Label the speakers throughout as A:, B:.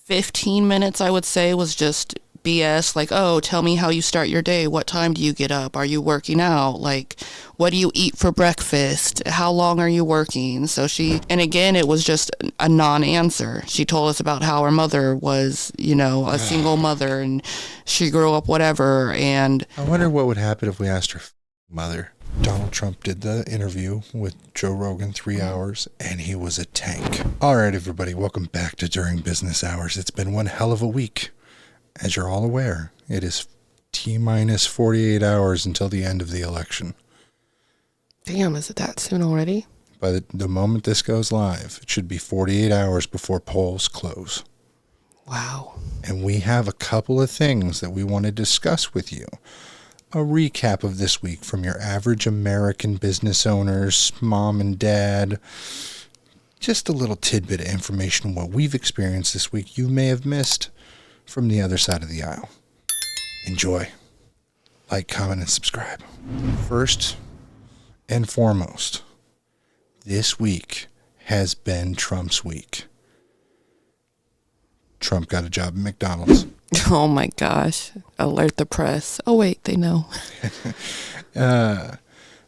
A: 15 minutes, I would say, was just BS. Like, oh, tell me how you start your day. What time do you get up? Are you working out? Like, what do you eat for breakfast? How long are you working? And again, it was just a non-answer. She told us about how her mother was, a single mother, and she grew up whatever. And
B: I wonder what would happen if we asked her mother. Donald Trump did the interview with Joe Rogan 3 hours, and he was a tank. All right, everybody, welcome back to During Business Hours. It's been one hell of a week. As you're all aware, it is T-minus 48 hours until the end of the election.
C: Damn, is it that soon already?
B: By the moment this goes live, it should be 48 hours before polls close.
C: Wow.
B: And we have a couple of things that we want to discuss with you. A recap of this week from your average American business owners, mom and dad. Just a little tidbit of information, what we've experienced this week you may have missed from the other side of the aisle. Enjoy. Like, comment, and subscribe. First and foremost, this week has been Trump's week. Trump got a job at McDonald's.
C: Oh my gosh. Alert the press. Oh wait, they know.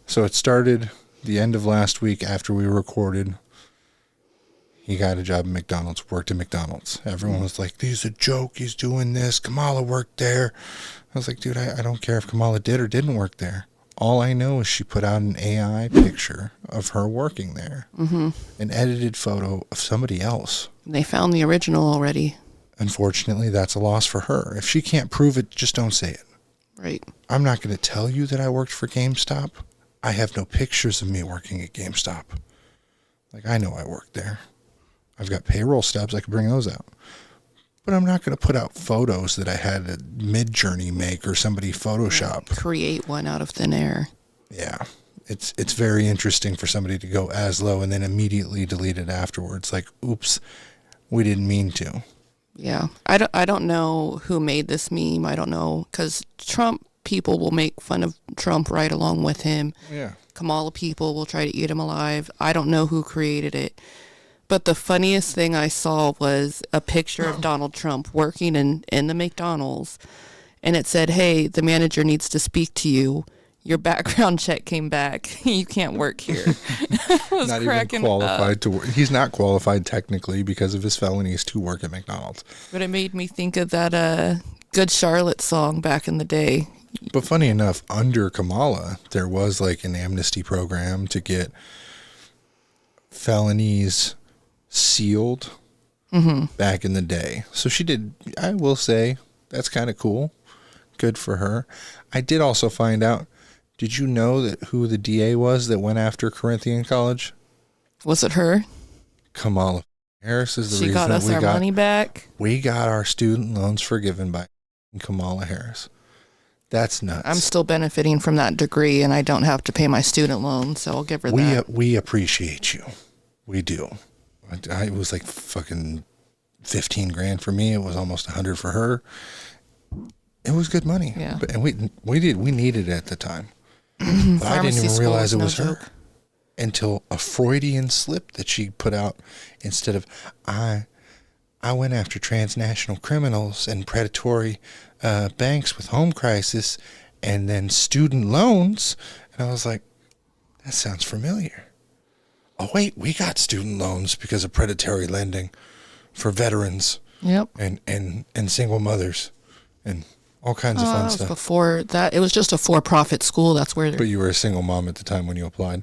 B: So it started the end of last week after we recorded. He got a job at McDonald's, worked at McDonald's. Everyone was like, he's a joke, he's doing this. Kamala worked there. I was like, dude, I don't care if Kamala did or didn't work there. All I know is she put out an AI picture of her working there. Mm-hmm. An edited photo of somebody else.
C: They found the original already.
B: Unfortunately, that's a loss for her. If she can't prove it, just don't say it.
C: Right.
B: I'm not going to tell you that I worked for GameStop. I have no pictures of me working at GameStop. Like, I know I worked there. I've got payroll stubs. I could bring those out. But I'm not going to put out photos that I had a Midjourney make or somebody Photoshop.
C: Create one out of thin air.
B: Yeah. It's very interesting for somebody to go as low and then immediately delete it afterwards. Like, oops, we didn't mean to.
C: Yeah. I don't know who made this meme. I don't know. Because Trump people will make fun of Trump right along with him.
B: Yeah.
C: Kamala people will try to eat him alive. I don't know who created it. But the funniest thing I saw was a picture of Donald Trump working in the McDonald's. And it said, hey, the manager needs to speak to you. Your background check came back. You can't work here. I was
B: not even qualified to work. He's not qualified technically because of his felonies to work at McDonald's.
C: But it made me think of that Good Charlotte song back in the day.
B: But funny enough, under Kamala, there was like an amnesty program to get felonies sealed back in the day. So she did, I will say, that's kind of cool. Good for her. I did also find out, did you know that who the DA was that went after Corinthian College?
C: Was it her?
B: Kamala Harris is the
C: she
B: reason
C: got us our money back.
B: We got our student loans forgiven by Kamala Harris. That's nuts.
C: I'm still benefiting from that degree, and I don't have to pay my student loan, so I'll give her that.
B: We appreciate you. We do. It was like fucking 15 grand for me. It was almost 100 for her. It was good money.
C: Yeah.
B: And we needed it at the time. But I didn't even realize it was her until a Freudian slip that she put out instead of I went after transnational criminals and predatory banks with home crisis and then student loans. And I was like, that sounds familiar. Oh, wait, we got student loans because of predatory lending for veterans.
C: Yep.
B: And single mothers and all kinds of fun stuff.
C: Before that, it was just a for-profit school. That's where.
B: But you were a single mom at the time when you applied.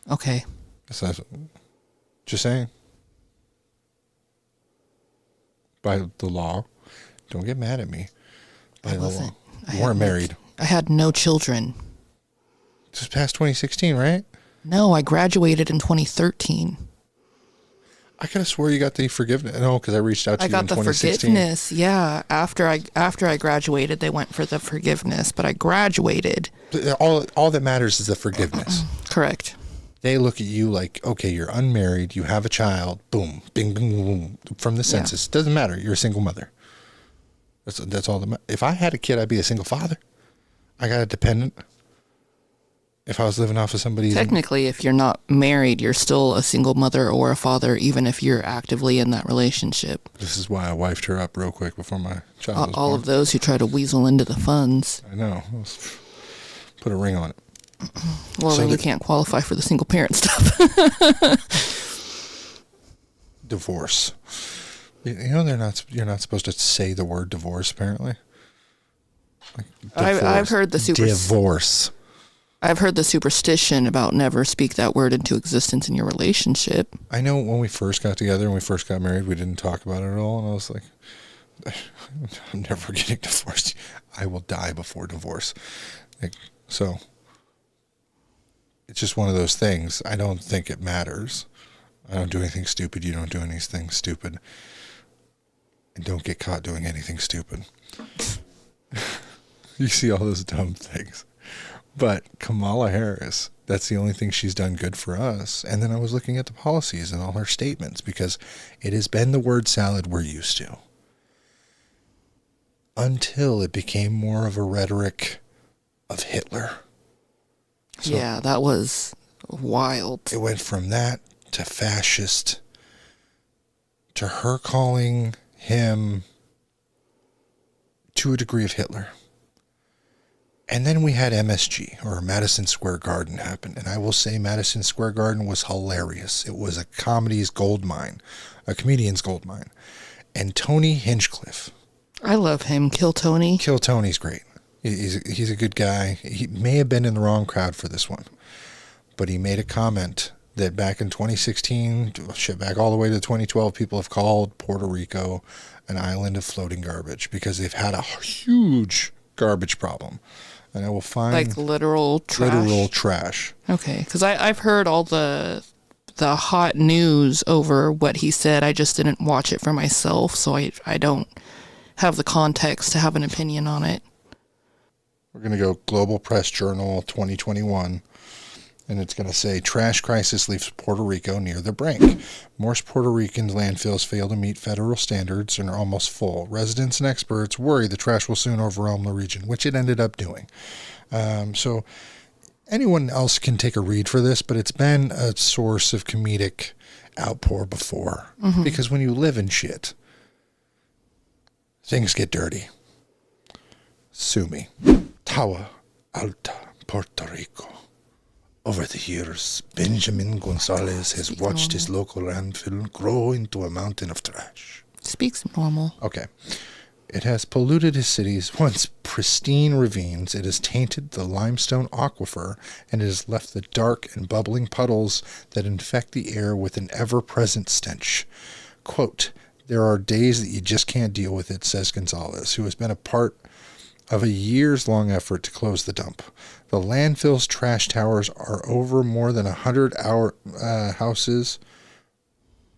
C: Okay.
B: So, just saying. By the law, don't get mad at me. By the law, you weren't married.
C: I had no children.
B: This was past 2016, right?
C: No, I graduated in 2013.
B: I could have swore you got the forgiveness. No, because I reached out to you in 2016.
C: I got the forgiveness, yeah. After I graduated, they went for the forgiveness, but I graduated.
B: All that matters is the forgiveness.
C: Correct.
B: They look at you like, okay, you're unmarried, you have a child, boom, bing, bing, boom, from the census. Doesn't matter. You're a single mother. That's all that matters. If I had a kid, I'd be a single father. I got a dependent. If I was living off of somebody's...
C: Technically, if you're not married, you're still a single mother or a father, even if you're actively in that relationship.
B: This is why I wifed her up real quick before my child was
C: All
B: born.
C: of those who try to weasel into the funds.
B: I know. Let's put a ring on it.
C: Well,
B: So
C: then you can't qualify for the single parent stuff.
B: Divorce. You know, you're not supposed to say the word divorce, apparently. Like,
C: I've heard the
B: divorce.
C: I've heard the superstition about never speak that word into existence in your relationship.
B: I know when we first got together and we first got married, we didn't talk about it at all. And I was like, I'm never getting divorced. I will die before divorce. Like, so it's just one of those things. I don't think it matters. I don't do anything stupid. You don't do anything stupid. And don't get caught doing anything stupid. You see all those dumb things. But Kamala Harris, that's the only thing she's done good for us. And then I was looking at the policies and all her statements because it has been the word salad we're used to. Until it became more of a rhetoric of Hitler. So
C: yeah, that was wild.
B: it went from that to fascist to her calling him to a degree of Hitler. And then we had MSG, or Madison Square Garden, happen. And I will say Madison Square Garden was hilarious. It was a comedy's gold mine, a comedian's gold mine. And Tony Hinchcliffe.
C: I love him. Kill Tony.
B: Kill Tony's great. He's a good guy. He may have been in the wrong crowd for this one. But he made a comment that back in 2016, back all the way to 2012, people have called Puerto Rico an island of floating garbage because they've had a huge garbage problem. And I will find...
C: Like literal trash?
B: Literal trash.
C: Okay, because I've heard all the hot news over what he said. I just didn't watch it for myself, so I don't have the context to have an opinion on it.
B: We're going to go Global Press Journal 2021, and it's going to say, trash crisis leaves Puerto Rico near the brink. Most Puerto Rican landfills fail to meet federal standards and are almost full. Residents and experts worry the trash will soon overwhelm the region, which it ended up doing. So anyone else can take a read for this, but it's been a source of comedic outpour before. Mm-hmm. Because when you live in shit, things get dirty. Sue me. Tower Alta, Puerto Rico. Over the years, Benjamin Gonzalez has watched his local landfill grow into a mountain of trash.
C: Speaks normal.
B: Okay. It has polluted his city's once pristine ravines. It has tainted the limestone aquifer, and it has left the dark and bubbling puddles that infect the air with an ever-present stench. Quote, there are days that you just can't deal with it, says Gonzalez, who has been a part of a years-long effort to close the dump. The landfill's trash towers are over more than 100 houses.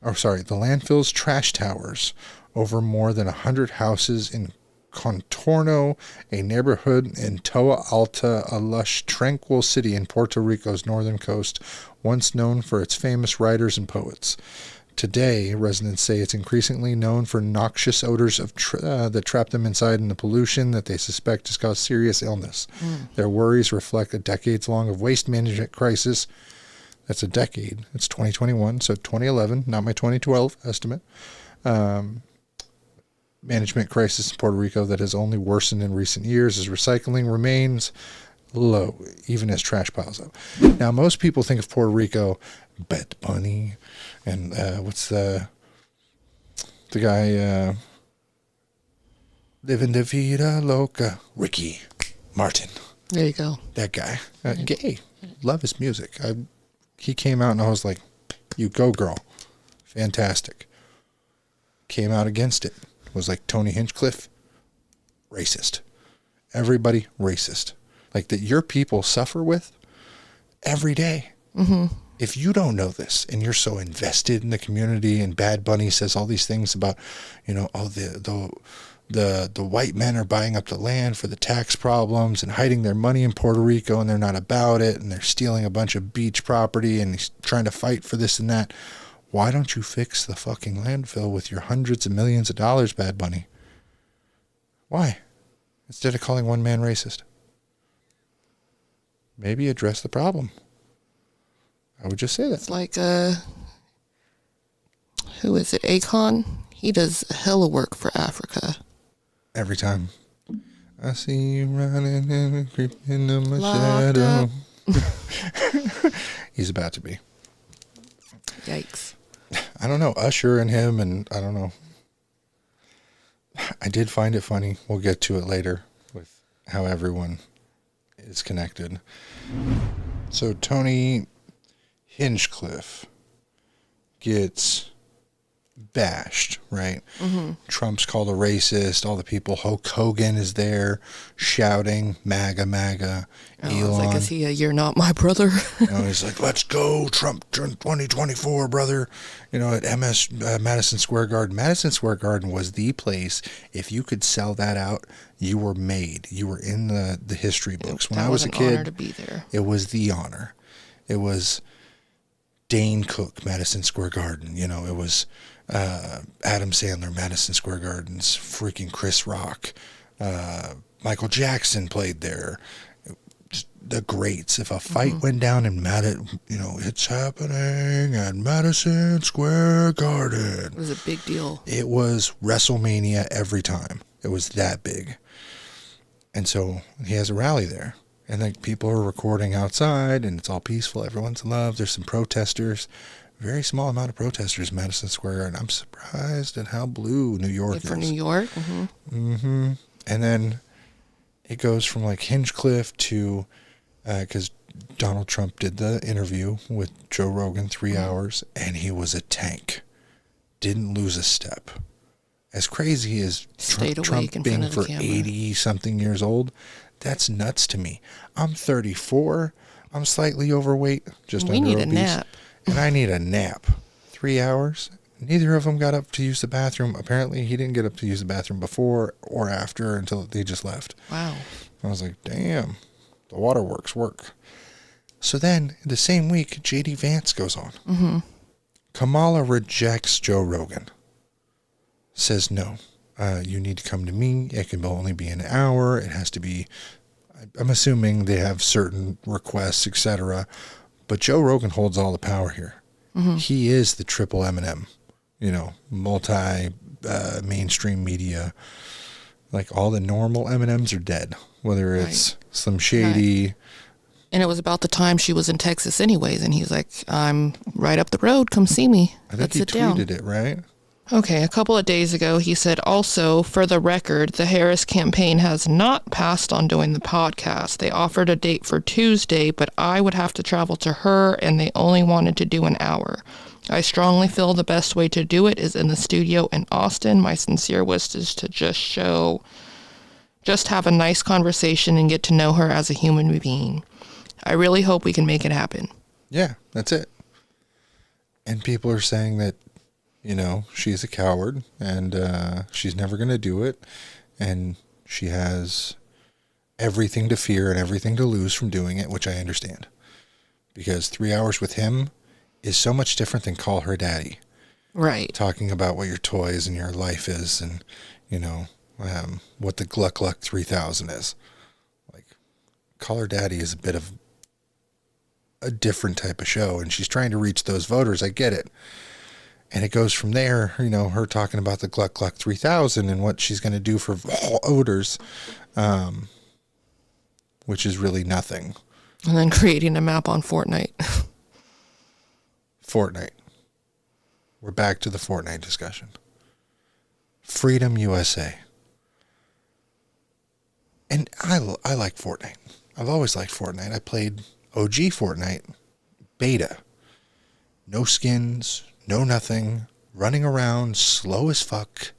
B: The landfill's trash towers over more than 100 houses in Contorno, a neighborhood in Toa Alta, a lush, tranquil city in Puerto Rico's northern coast, once known for its famous writers and poets. Today, residents say it's increasingly known for noxious odors of that trap them inside and the pollution that they suspect has caused serious illness. Their worries reflect a decades-long of waste management crisis. That's a decade. It's 2021, so 2011, not my 2012 estimate. Management crisis in Puerto Rico that has only worsened in recent years as recycling remains low, even as trash piles up. Now, most people think of Puerto Rico, Bad Bunny, and what's the guy living the vida loca, Ricky Martin.
C: There you go.
B: That guy, gay, love his music. He came out and I was like, "You go, girl, fantastic." Came out against it. Was like Tony Hinchcliffe, racist. Everybody racist. Like that your people suffer with every day. Mm-hmm. If you don't know this and you're so invested in the community, and Bad Bunny says all these things about, the white men are buying up the land for the tax problems and hiding their money in Puerto Rico and they're not about it and they're stealing a bunch of beach property and he's trying to fight for this and that. Why don't you fix the fucking landfill with your hundreds of millions of dollars, Bad Bunny? Why? Instead of calling one man racist. maybe address the problem. I would just say that.
C: It's like, who is it? Akon? He does hella work for Africa.
B: Every time. I see you running and creeping in my
C: Locked
B: shadow. He's about to be.
C: Yikes.
B: I don't know. Usher and him, and I don't know. I did find it funny. We'll get to it later with how everyone is connected. So Tony Hinchcliffe gets bashed, right? Mm-hmm. Trump's called a racist. All the people, Hulk Hogan is there shouting, MAGA, MAGA. Elon.
C: I was like, is he a "you're not my brother"?
B: He's like, let's go, Trump 2024, brother. At Madison Square Garden. Madison Square Garden was the place. If you could sell that out, you were made. You were in the history books. When I was a kid,
C: honor to be there.
B: It was the honor. It was Dane Cook, Madison Square Garden. It was Adam Sandler, Madison Square Gardens, freaking Chris Rock. Michael Jackson played there. The greats. If a fight went down in it's happening at Madison Square Garden.
C: It was a big deal.
B: It was WrestleMania every time. It was that big. And so he has a rally there. And then people are recording outside, and it's all peaceful. Everyone's in love. There's some protesters. Very small amount of protesters in Madison Square Garden. I'm surprised at how blue New York is.
C: For New York? Mm-hmm.
B: Mm-hmm. And then it goes from like Hinchcliffe to, because Donald Trump did the interview with Joe Rogan 3 hours, and he was a tank. Didn't lose a step. As crazy as Trump being for 80-something years old, that's nuts to me. I'm 34. I'm slightly overweight, just under obese. We need a nap. And I need a nap. 3 hours. Neither of them got up to use the bathroom. Apparently, he didn't get up to use the bathroom before or after until they just left.
C: Wow.
B: I was like, damn, the waterworks work. So then, the same week, J.D. Vance goes on. Mm-hmm. Kamala rejects Joe Rogan. Says, no, you need to come to me. It can only be an hour. It has to be, I'm assuming they have certain requests, etc. But Joe Rogan holds all the power here. Mm-hmm. He is the triple M&M, mainstream media. Like all the normal M&Ms are dead, whether it's Slim Shady.
C: Right. And it was about the time she was in Texas anyways. And he's like, I'm right up the road. Come see me.
B: I think he tweeted it, right?
C: Okay, a couple of days ago, he said, also, for the record, the Harris campaign has not passed on doing the podcast. They offered a date for Tuesday, but I would have to travel to her, and they only wanted to do an hour. I strongly feel the best way to do it is in the studio in Austin. My sincere wish is to just have a nice conversation and get to know her as a human being. I really hope we can make it happen.
B: Yeah, that's it. And people are saying that, she's a coward and she's never going to do it. And she has everything to fear and everything to lose from doing it, which I understand. Because 3 hours with him is so much different than call her daddy.
C: Right.
B: Talking about what your toys and your life is and, what the Gluck Gluck 3000 is. Like, call her daddy is a bit of a different type of show. And she's trying to reach those voters. I get it. And it goes from there, her talking about the Gluck Gluck 3000 and what she's going to do for voters, which is really nothing.
C: And then creating a map on Fortnite.
B: Fortnite. We're back to the Fortnite discussion. Freedom USA. And I like Fortnite. I've always liked Fortnite. I played OG Fortnite, beta. No skins, no nothing, running around slow as fuck,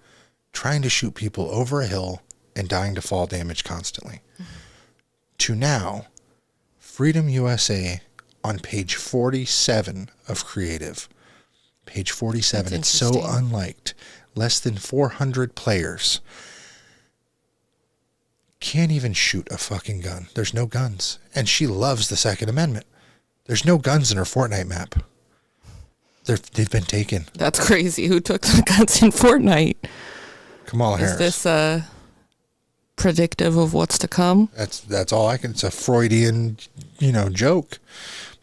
B: trying to shoot people over a hill and dying to fall damage constantly. Mm-hmm. To now, Freedom USA on page 47 of Creative. Page 47. It's so unliked. Less than 400 players. Can't even shoot a fucking gun. There's no guns. And she loves the Second Amendment. There's no guns in her Fortnite map. They've been taken.
C: That's crazy. Who took the guns in Fortnite?
B: Kamala Harris.
C: Is this
A: predictive of what's to come.
B: That's all I can. It's a Freudian, joke.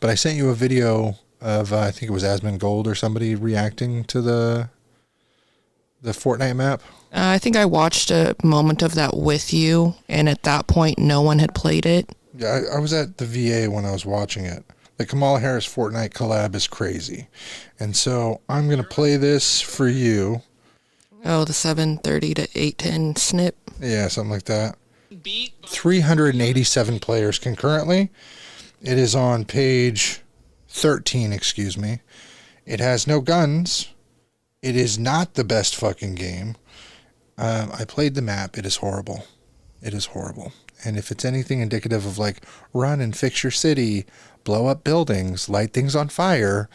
B: But I sent you a video of I think it was Asmongold or somebody reacting to the Fortnite map.
A: I think I watched a moment of that with you, and at that point, no one had played it.
B: Yeah, I was at the VA when I was watching it. The Kamala Harris Fortnite collab is crazy, and so I'm gonna play this for you.
A: Oh, the 7:30 to 8:10 snip.
B: Yeah, something like that. 387 players concurrently. It is on page 13, excuse me. It has no guns. It is not the best fucking game. I played the map. It is horrible. It is horrible. And if it's anything indicative of like run and fix your city, blow up buildings, light things on fire,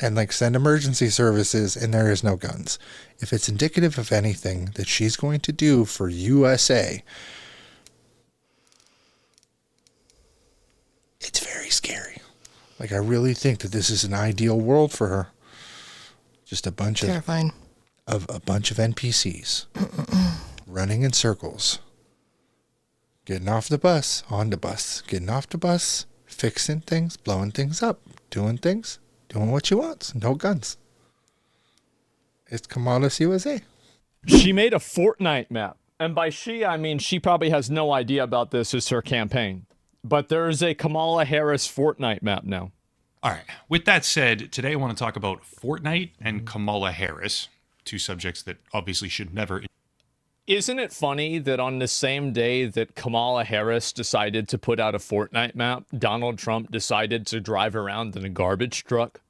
B: and like send emergency services, and there is no guns. If it's indicative of anything that she's going to do for USA, it's very scary. Like, I really think that this is an ideal world for her. Just a bunch
A: Terrifying.
B: of a bunch of NPCs running in circles, getting off the bus, on the bus, getting off the bus, fixing things, blowing things up, doing things, doing what she wants. No guns. It's Kamala's USA.
D: She made a Fortnite map. And by she, I mean she probably has no idea about this as her campaign. But there's a Kamala Harris Fortnite map now.
E: All right. With that said, today I want to talk about Fortnite and Kamala Harris, two subjects that obviously should never.
D: Isn't it funny that on the same day that Kamala Harris decided to put out a Fortnite map, Donald Trump decided to drive around in a garbage truck?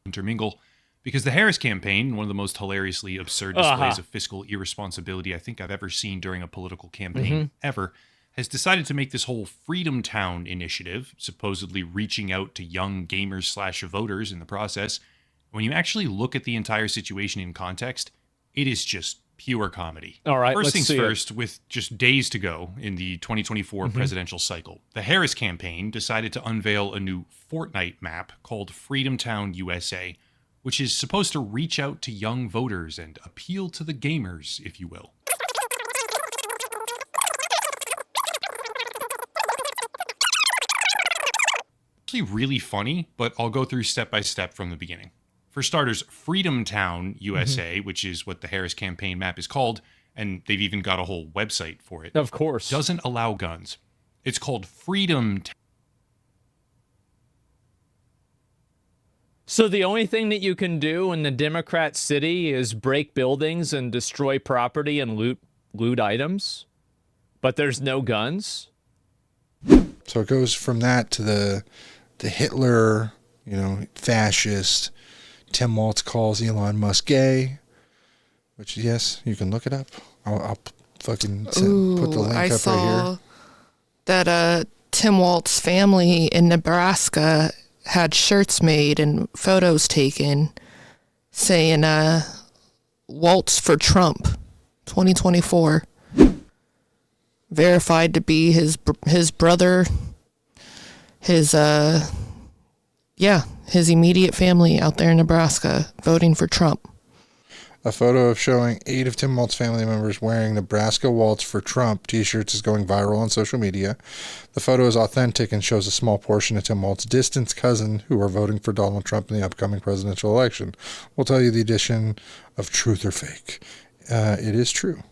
E: Intermingle, because the Harris campaign, one of the most hilariously absurd displays of fiscal irresponsibility I think I've ever seen during a political campaign ever, has decided to make this whole Freedom Town initiative, supposedly reaching out to young gamers/voters in the process. When you actually look at the entire situation in context, it is just pure comedy.
D: All right,
E: First
D: let's
E: things
D: see
E: first, with just days to go in the 2024 presidential cycle, the Harris campaign decided to unveil a new Fortnite map called Freedom Town USA, which is supposed to reach out to young voters and appeal to the gamers, if you will. Actually really funny, but I'll go through step by step from the beginning. For starters, Freedom Town USA, which is what the Harris campaign map is called, and they've even got a whole website for it,
D: Of course.
E: doesn't allow guns. It's called Freedom Town.
D: So the only thing that you can do in the Democrat city is break buildings and destroy property and loot items? But there's no guns?
B: So it goes from that to the Hitler, fascist. Tim Walz calls Elon Musk gay, which, yes, you can look it up. I'll fucking put the link
A: I
B: up
A: saw
B: right here.
A: that Tim Walt's family in Nebraska had shirts made and photos taken saying Waltz for Trump 2024. Verified to be his brother, his immediate family out there in Nebraska voting for Trump.
B: A photo of showing 8 of Tim Walz's family members wearing Nebraska Waltz for Trump t-shirts is going viral on social media. The photo is authentic and shows a small portion of Tim Walz's distant cousin who are voting for Donald Trump in the upcoming presidential election. We'll tell you the addition of truth or fake. It is true.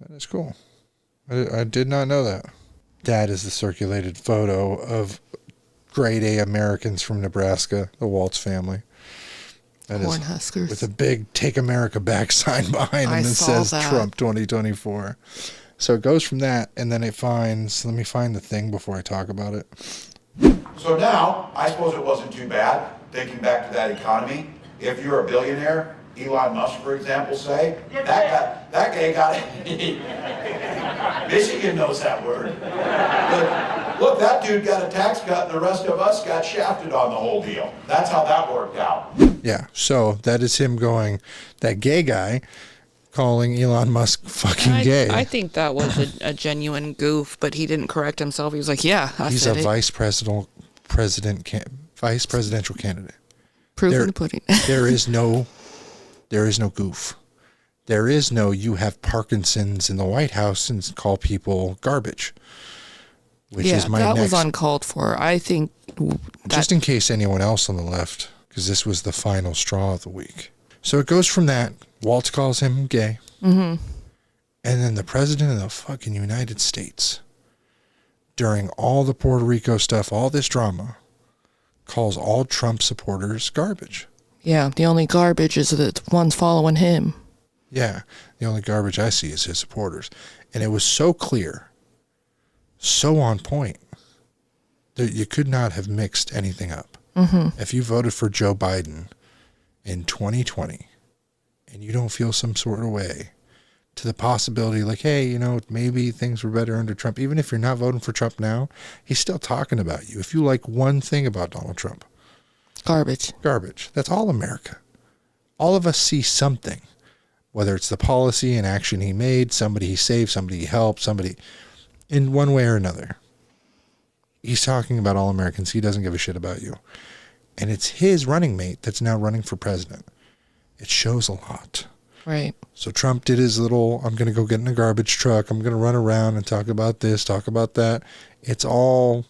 B: That is cool. I did not know that. That is the circulated photo of grade A Americans from Nebraska, the Waltz family. That is
A: Cornhuskers.
B: with a big "Take America Back" sign behind them that says
A: that.
B: Trump 2024. So it goes from that, and then it finds, let me find the thing before I talk about it.
F: So now, I suppose it wasn't too bad, thinking back to that economy. If you're a billionaire, Elon Musk, for example, say, that guy got it. Michigan knows that word. Look, that dude got a tax cut and the rest of us got shafted on the whole deal. That's how that worked out.
B: Yeah, so that is him going, that gay guy, calling Elon Musk fucking gay.
A: I think that was a genuine goof, but he didn't correct himself. He was like, "Yeah, I
B: He's
A: said
B: a
A: it."
B: vice presidential candidate.
A: Proof
B: there-
A: in the pudding.
B: There is no goof. There is no you have Parkinson's in the White House and call people garbage. Which is my
C: that
B: next,
C: was uncalled for. I think
B: just in case anyone else on the left, because this was the final straw of the week. So it goes from that. Walz calls him gay.
C: Mm-hmm.
B: And then the president of the fucking United States, during all the Puerto Rico stuff, all this drama, calls all Trump supporters garbage.
C: Yeah, the only garbage is the ones following him.
B: Yeah, the only garbage I see is his supporters. And it was so clear, so on point, that you could not have mixed anything up.
C: Mm-hmm.
B: If you voted for Joe Biden in 2020 and you don't feel some sort of way to the possibility like, hey, you know, maybe things were better under Trump, even if you're not voting for Trump now, he's still talking about you. If you like one thing about Donald Trump,
C: Garbage.
B: That's all America. All of us see something, whether it's the policy and action he made, somebody he saved, somebody he helped, somebody in one way or another. He's talking about all Americans. He doesn't give a shit about you. And it's his running mate that's now running for president. It shows a lot.
C: Right.
B: So Trump did his little, I'm going to go get in a garbage truck. I'm going to run around and talk about this, talk about that. It's all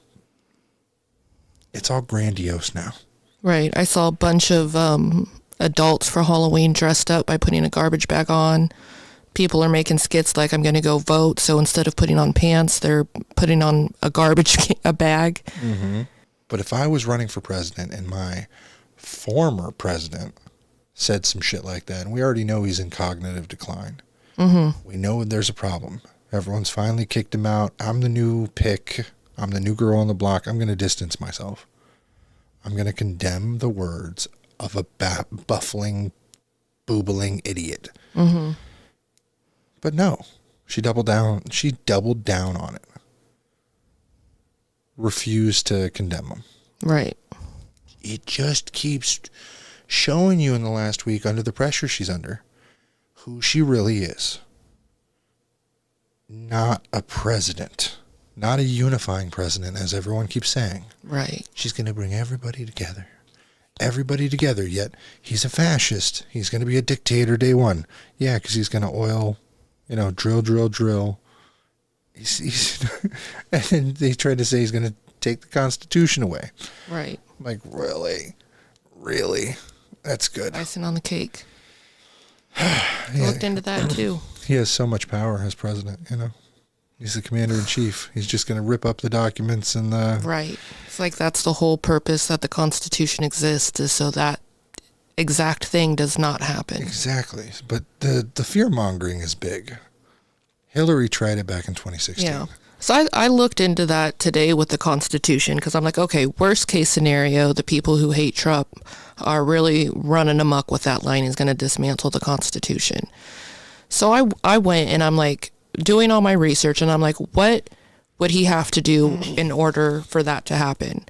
B: grandiose now.
C: Right. I saw a bunch of adults for Halloween dressed up by putting a garbage bag on. People are making skits like I'm going to go vote. So instead of putting on pants, they're putting on a bag.
B: Mm-hmm. But if I was running for president and my former president said some shit like that, and we already know he's in cognitive decline.
C: Mm-hmm.
B: We know there's a problem. Everyone's finally kicked him out. I'm the new pick. I'm the new girl on the block. I'm going to distance myself. I'm going to condemn the words of a buffling, boobling idiot.
C: Mm-hmm.
B: But no, she doubled down. She doubled down on it. Refused to condemn him.
C: Right.
B: It just keeps showing you in the last week, under the pressure she's under, who she really is. Not a president. Not a unifying president, as everyone keeps saying.
C: Right.
B: She's going to bring everybody together. Everybody together, yet he's a fascist. He's going to be a dictator day one. Yeah, because he's going to oil, drill. He's and then they tried to say he's going to take the Constitution away.
C: Right.
B: I'm like, really? Really? That's good.
C: Icing on the cake.
B: Yeah.
C: Looked into that too.
B: He has so much power as president, He's the commander in chief. He's just going to rip up the documents and
C: Right. It's like that's the whole purpose that the Constitution exists, is so that exact thing does not happen.
B: Exactly. But the fear-mongering is big. Hillary tried it back in 2016.
C: Yeah. So I looked into that today with the Constitution, because I'm like, okay, worst case scenario, the people who hate Trump are really running amok with that line. He's going to dismantle the Constitution. So I went and I'm like doing all my research, and I'm like, what would he have to do in order for that to happen?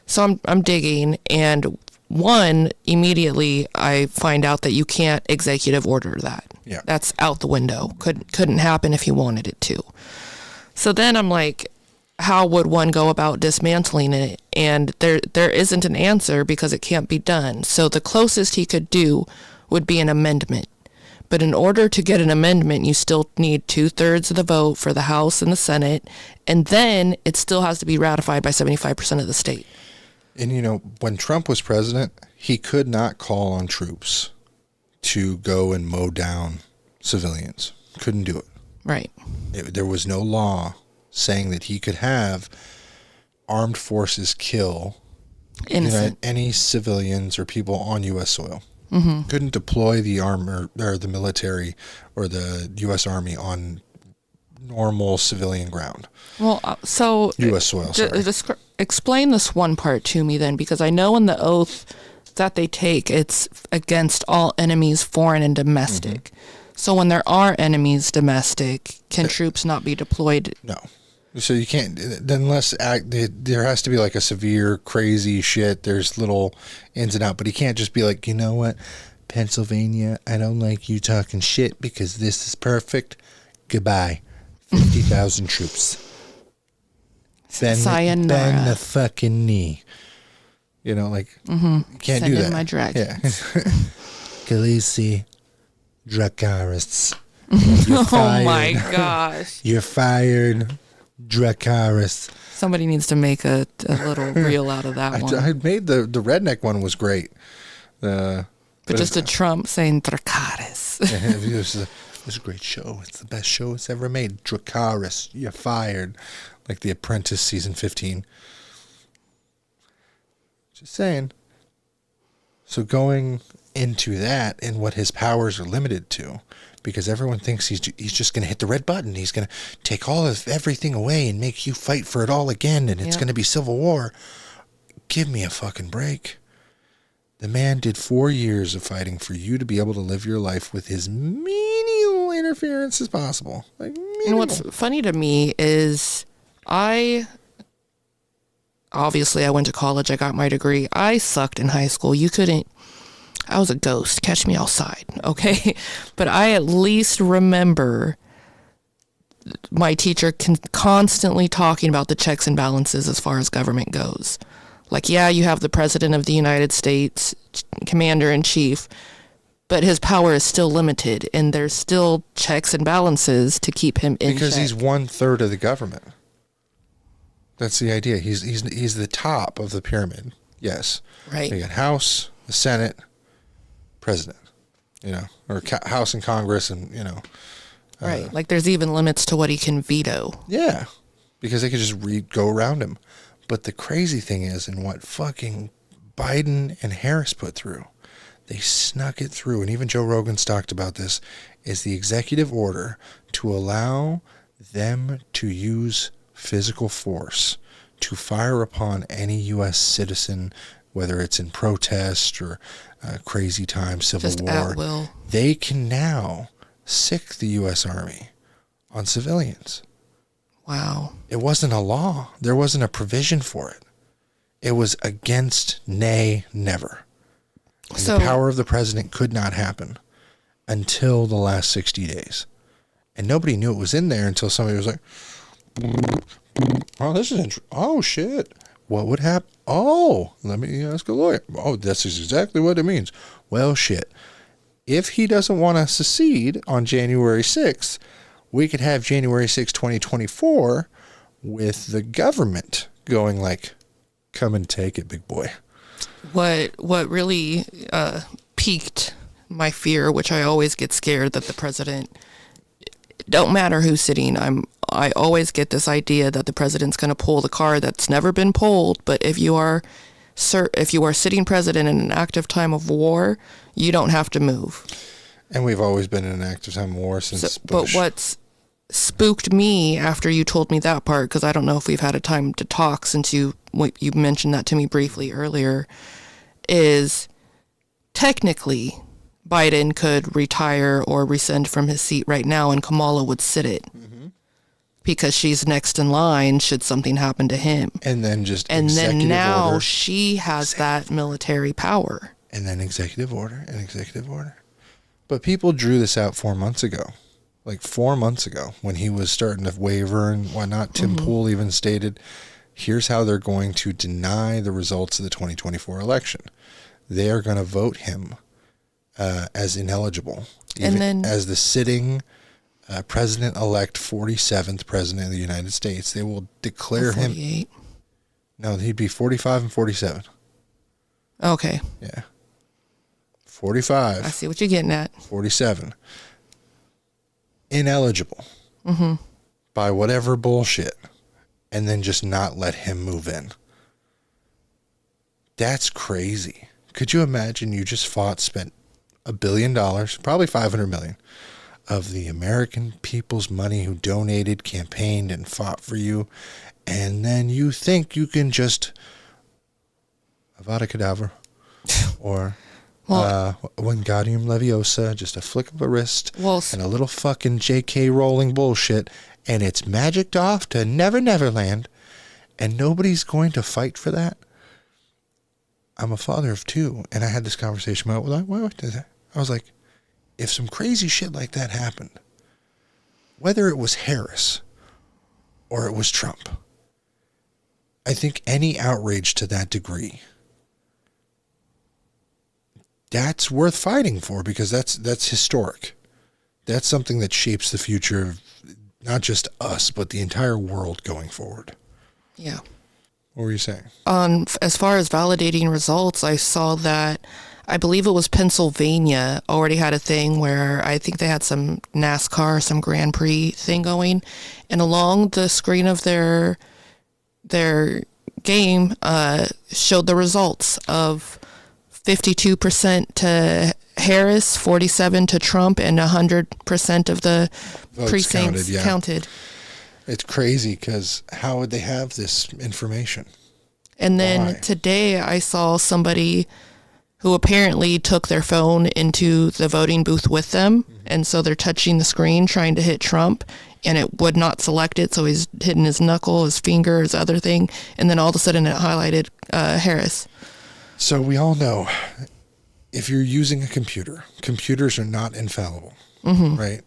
C: So I'm digging, and immediately I find out that you can't executive order that.
B: Yeah.
C: That's out the window. Couldn't happen if he wanted it to. So then I'm like, how would one go about dismantling it? And there isn't an answer, because it can't be done. So the closest he could do would be an amendment. But in order to get an amendment, you still need 2/3 of the vote for the House and the Senate. And then it still has to be ratified by 75% of the state.
B: And, when Trump was president, he could not call on troops to go and mow down civilians. Couldn't do it.
C: Right.
B: There was no law saying that he could have armed forces kill
C: Innocent.
B: any civilians or people on U.S. soil.
C: Mm-hmm.
B: Couldn't deploy the armor or the military or the U.S. Army on normal civilian ground.
C: Well, so
B: U.S. soil, sorry.
C: Just explain this one part to me then, because I know in the oath that they take, it's against all enemies, foreign and domestic. Mm-hmm. So when there are enemies domestic, can troops not be deployed?
B: No. So you can't, unless there has to be like a severe, crazy shit. There's little ins and outs, but he can't just be like, you know what, Pennsylvania, I don't like you talking shit because this is perfect. Goodbye. 50,000 troops.
C: Sayonara.
B: Bend the fucking knee. You can't
C: Send
B: do
C: in
B: that.
C: my dragon.
B: Yeah. Khaleesi, Dracarys.
C: Oh my gosh.
B: You're fired, Dracarys.
C: Somebody needs to make a little reel out of that one.
B: I made the redneck one was great.
C: But just a Trump saying Dracarys.
B: It was a great show. It's the best show it's ever made. Dracarys, you're fired. Like The Apprentice season 15. Just saying. So going into that and what his powers are limited to, because everyone thinks he's just going to hit the red button. He's going to take all of everything away and make you fight for it all again, and it's going to be civil war. Give me a fucking break. The man did 4 years of fighting for you to be able to live your life with as menial interference as possible. Like minimal.
C: And what's funny to me is I went to college. I got my degree. I sucked in high school. I was a ghost. Catch me outside. Okay. But I at least remember my teacher constantly talking about the checks and balances as far as government goes. Like, yeah, you have the president of the United States, commander in chief, but his power is still limited, and there's still checks and balances to keep him in
B: because
C: check.
B: he's 1/3 of the government. That's the idea. He's the top of the pyramid. Yes.
C: Right.
B: You got House, the Senate, President, or House and Congress, and
C: Right. Like there's even limits to what he can veto.
B: Yeah, because they could just go around him. But the crazy thing is, and what fucking Biden and Harris put through, they snuck it through, and even Joe Rogan's talked about this, is the executive order to allow them to use physical force to fire upon any U.S. citizen, whether it's in protest or crazy time, civil
C: Just
B: war.
C: at will.
B: They can now sic the U.S. Army on civilians.
C: Wow.
B: It wasn't a law. There wasn't a provision for it. It was against, nay, never. And the power of the president could not happen until the last 60 days. And nobody knew it was in there until somebody was like, oh, this is interesting. Oh, shit. What would happen? Oh, let me ask a lawyer. Oh, that's exactly what it means. Well, shit. If he doesn't want to secede on January 6th, we could have January 6, 2024 with the government going like, come and take it, big boy.
C: What really piqued my fear, which I always get scared that the president, don't matter who's sitting, I always get this idea that the president's going to pull the card that's never been pulled. But if you are sitting president in an active time of war, you don't have to move.
B: And we've always been in an active time of war since Bush.
C: But what's spooked me after you told me that part, because I don't know if we've had a time to talk since you mentioned that to me briefly earlier, is technically Biden could retire or rescind from his seat right now and Kamala would sit it. Mm-hmm. Because she's next in line should something happen to him.
B: And then now order.
C: She has that military power.
B: And then executive order and executive order. But people drew this out 4 months ago. Like 4 months ago when he was starting to waver and whatnot. Tim Pool even stated, here's how they're going to deny the results of the 2024 election. They are going to vote him as ineligible. Even
C: then,
B: as the sitting president-elect 47th president of the United States. They will declare him. No, he'd be 45 and 47.
C: Okay.
B: Yeah. 45.
C: I see what you're getting at.
B: 47. Ineligible. Mm-hmm. By whatever bullshit. And then just not let him move in. That's crazy. Could you imagine you just spent $1 billion, probably $500 million, of the American people's money who donated, campaigned, and fought for you, and then you think you can just Avada Kedavra or Wingardium Leviosa, just a flick of a wrist and a little fucking J.K. Rowling bullshit, and it's magicked off to Never Neverland, and nobody's going to fight for that? I'm a father of two, and I had this conversation about, I was like, if some crazy shit like that happened, whether it was Harris or it was Trump, I think any outrage to that degree, that's worth fighting for, because that's historic. That's something that shapes the future of not just us, but the entire world going forward.
C: Yeah.
B: What were you saying?
C: As far as validating results, I saw that I believe it was Pennsylvania already had a thing where I think they had some NASCAR, some Grand Prix thing going, and along the screen of their game showed the results of 52% to Harris, 47% to Trump, and 100% of the
B: Votes
C: precincts counted.
B: It's crazy, because how would they have this information?
C: And then
B: Why?
C: today I saw somebody who apparently took their phone into the voting booth with them. And so they're touching the screen trying to hit Trump, and it would not select it. So he's hitting his knuckle, his finger, his other thing. And then all of a sudden it highlighted Harris.
B: So we all know, if you're using a computer, computers are not infallible, right?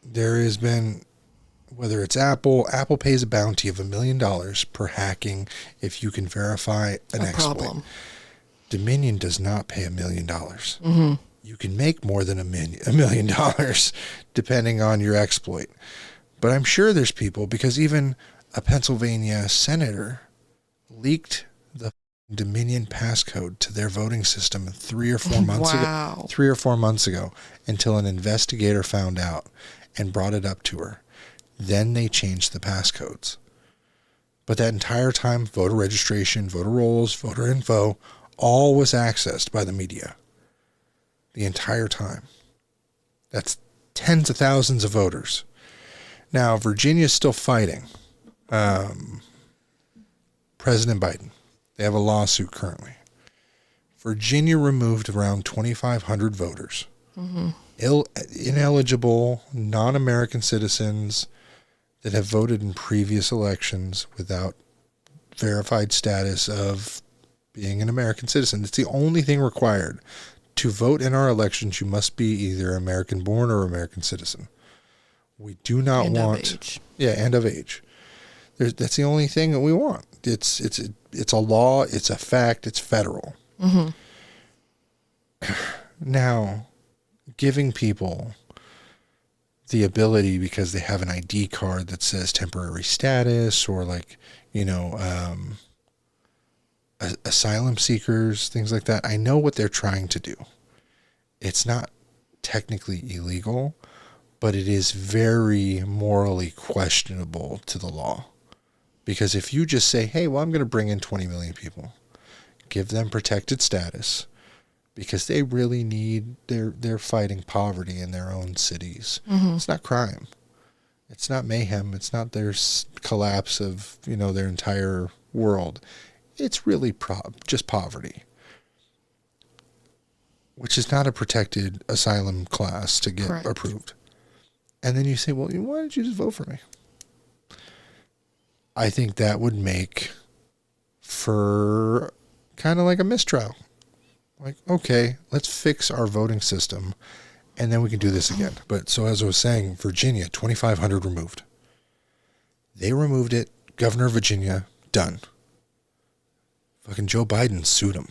B: There has been, whether it's Apple pays a bounty of $1 million per hacking if you can verify an exploit.
C: Problem.
B: Dominion does not pay $1 million. You can make more than $1 million depending on your exploit. But I'm sure there's people, because even a Pennsylvania senator leaked the Dominion passcode to their voting system 3 or 4 months ago. 3 or 4 months ago, until an investigator found out and brought it up to her. Then they changed the passcodes. But that entire time, voter registration, voter rolls, voter info, all was accessed by the media. The entire time. That's tens of thousands of voters. Now, Virginia's still fighting President Biden. They have a lawsuit currently. Virginia removed around 2,500 voters. Ineligible, non-American citizens that have voted in previous elections without verified status of being an American citizen. It's the only thing required. To vote in our elections, you must be either American born or American citizen. We do not want...
C: Of age.
B: Yeah, and of age. That's the only thing that we want. It's a law, it's a fact, it's federal. Now, giving people the ability, because they have an ID card that says temporary status, or asylum seekers, things like that. I know what they're trying to do. It's not technically illegal, but it is very morally questionable to the law. Because if you just say, hey, well, I'm going to bring in 20 million people, give them protected status, because they really need, they're fighting poverty in their own cities. It's not crime. It's not mayhem. It's not their collapse of, their entire world. It's really just poverty, which is not a protected asylum class to get approved. And then you say, well, why didn't you just vote for me? I think that would make for kind of like a mistrial. Like, okay, let's fix our voting system, and then we can do this again. But so as I was saying, Virginia, 2,500 removed. They removed it. Governor of Virginia, done. Fucking Joe Biden sued him.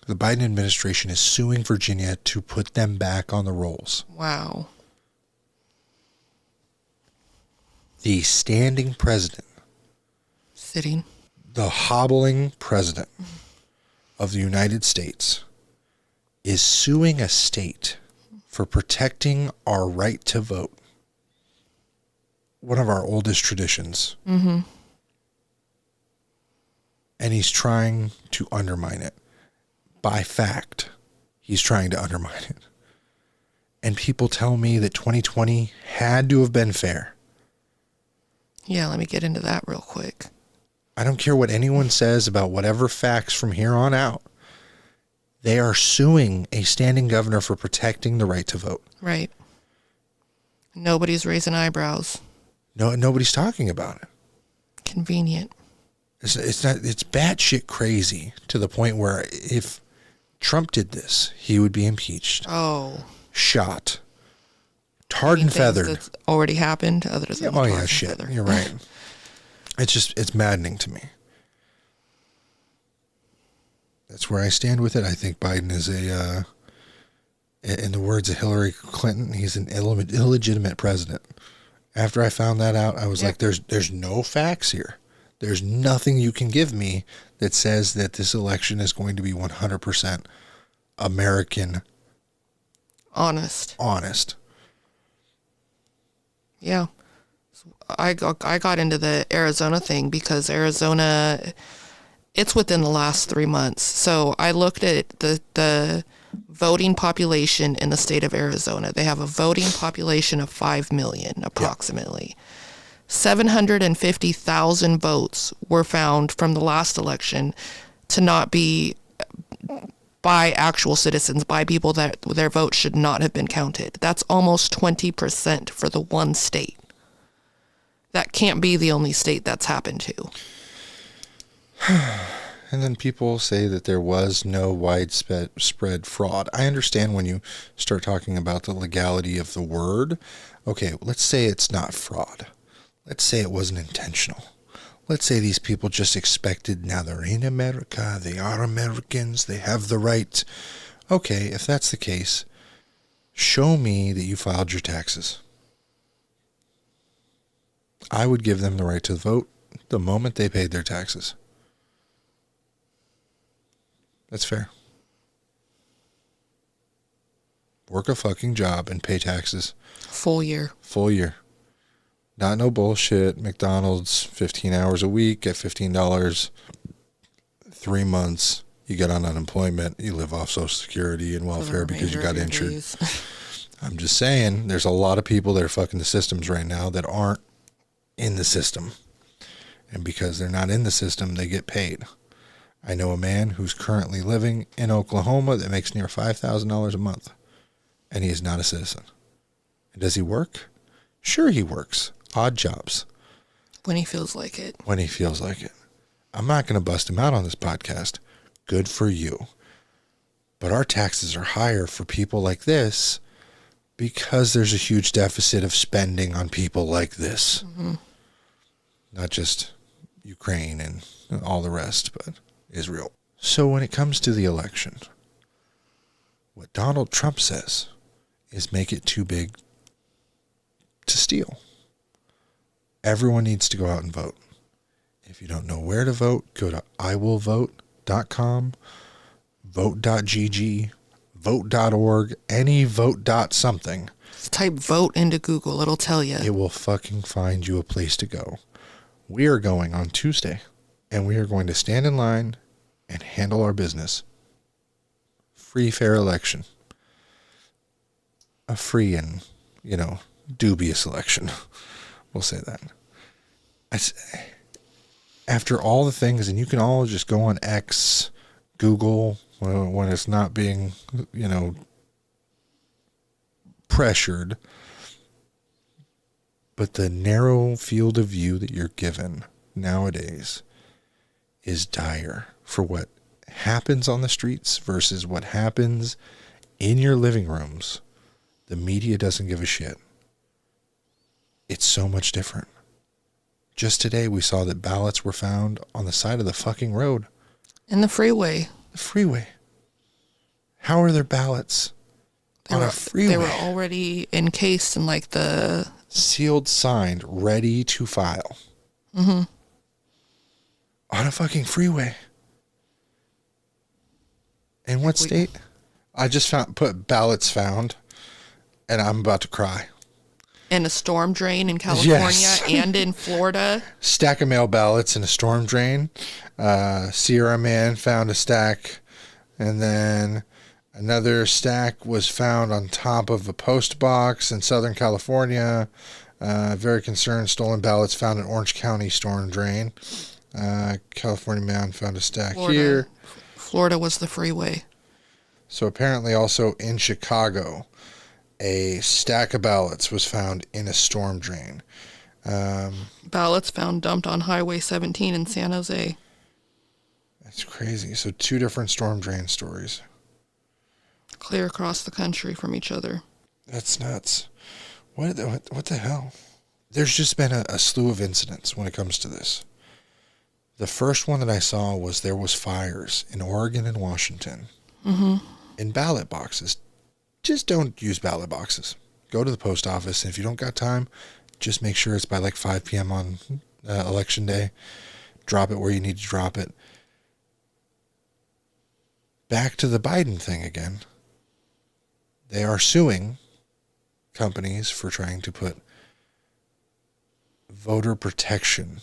B: The Biden administration is suing Virginia to put them back on the rolls.
C: Wow.
B: The standing president,
C: Sitting.
B: the hobbling president of the United States, is suing a state for protecting our right to vote. One of our oldest traditions. And he's trying to undermine it. By fact, he's trying to undermine it. And people tell me that 2020 had to have been fair.
C: Yeah, let me get into that real quick.
B: I don't care what anyone says about whatever facts from here on out. They are suing a standing governor for protecting the right to vote.
C: Right. Nobody's raising eyebrows.
B: No, nobody's talking about it.
C: Convenient.
B: It's batshit crazy to the point where if Trump did this, he would be impeached.
C: Oh.
B: Shot. Tarred and feathered.
C: That's already happened other than
B: Oh yeah, shit. You're right. It's maddening to me. That's where I stand with it. I think Biden is in the words of Hillary Clinton, he's an illegitimate president. After I found that out, I was like, there's no facts here. There's nothing you can give me that says that this election is going to be 100% American.
C: Honest. Yeah. I got into the Arizona thing because Arizona, it's within the last 3 months. So I looked at the voting population in the state of Arizona. They have a voting population of 5 million approximately. Yep. 750,000 votes were found from the last election to not be by actual citizens, by people that their vote should not have been counted. That's almost 20% for the one state. That can't be the only state that's happened to.
B: And then people say that there was no widespread fraud. I understand when you start talking about the legality of the word. Okay, let's say it's not fraud. Let's say it wasn't intentional. Let's say these people just expected, now they're in America, they are Americans, they have the right. Okay, if that's the case, show me that you filed your taxes. I would give them the right to vote the moment they paid their taxes. That's fair. Work a fucking job and pay taxes.
C: Full year.
B: Not no bullshit. McDonald's, 15 hours a week at $15, 3 months. You get on unemployment. You live off Social Security and welfare because you got injured. I'm just saying, there's a lot of people that are fucking the systems right now that aren't in the system. And because they're not in the system, they get paid. I know a man who's currently living in Oklahoma that makes near $5,000 a month. And he is not a citizen. And does he work? Sure he works. Odd jobs.
C: When he feels like it.
B: I'm not going to bust him out on this podcast. Good for you. But our taxes are higher for people like this because there's a huge deficit of spending on people like this. Mm-hmm. Not just Ukraine and all the rest, but Israel. So when it comes to the election, what Donald Trump says is make it too big to steal. Everyone needs to go out and vote. If you don't know where to vote, go to iwillvote.com, vote.gg, vote.org, any vote. Something.
C: Type vote into Google. It'll tell you.
B: It will fucking find you a place to go. We are going on Tuesday, and we are going to stand in line and handle our business. Free, fair election. A free and, dubious election. We'll say that. After all the things, and you can all just go on X, Google, when it's not being, pressured. But the narrow field of view that you're given nowadays is dire for what happens on the streets versus what happens in your living rooms. The media doesn't give a shit. It's so much different. Just today we saw that ballots were found on the side of the fucking road.
C: In the freeway.
B: How are there ballots on a freeway?
C: They were already encased in the...
B: Sealed, signed, ready to file. Mm-hmm. On a fucking freeway. In what state? I just put ballots found, and I'm about to cry.
C: In a storm drain in California and in Florida.
B: Stack of mail ballots in a storm drain. Sierra Man found a stack, and then another stack was found on top of a post box in Southern California. Very concerned, stolen ballots found in Orange County storm drain. California man found a stack here.
C: Florida was the freeway.
B: So apparently also in Chicago, a stack of ballots was found in a storm drain.
C: Ballots found dumped on Highway 17 in San Jose.
B: That's crazy. So 2 different storm drain stories.
C: Clear across the country from each other.
B: That's nuts. What the hell? There's just been a slew of incidents when it comes to this. The first one that I saw was there was fires in Oregon and Washington in ballot boxes. Just don't use ballot boxes. Go to the post office, and if you don't got time, just make sure it's by like 5 p.m. on election day. Drop it where you need to drop it. Back to the Biden thing again. They are suing companies for trying to put voter protection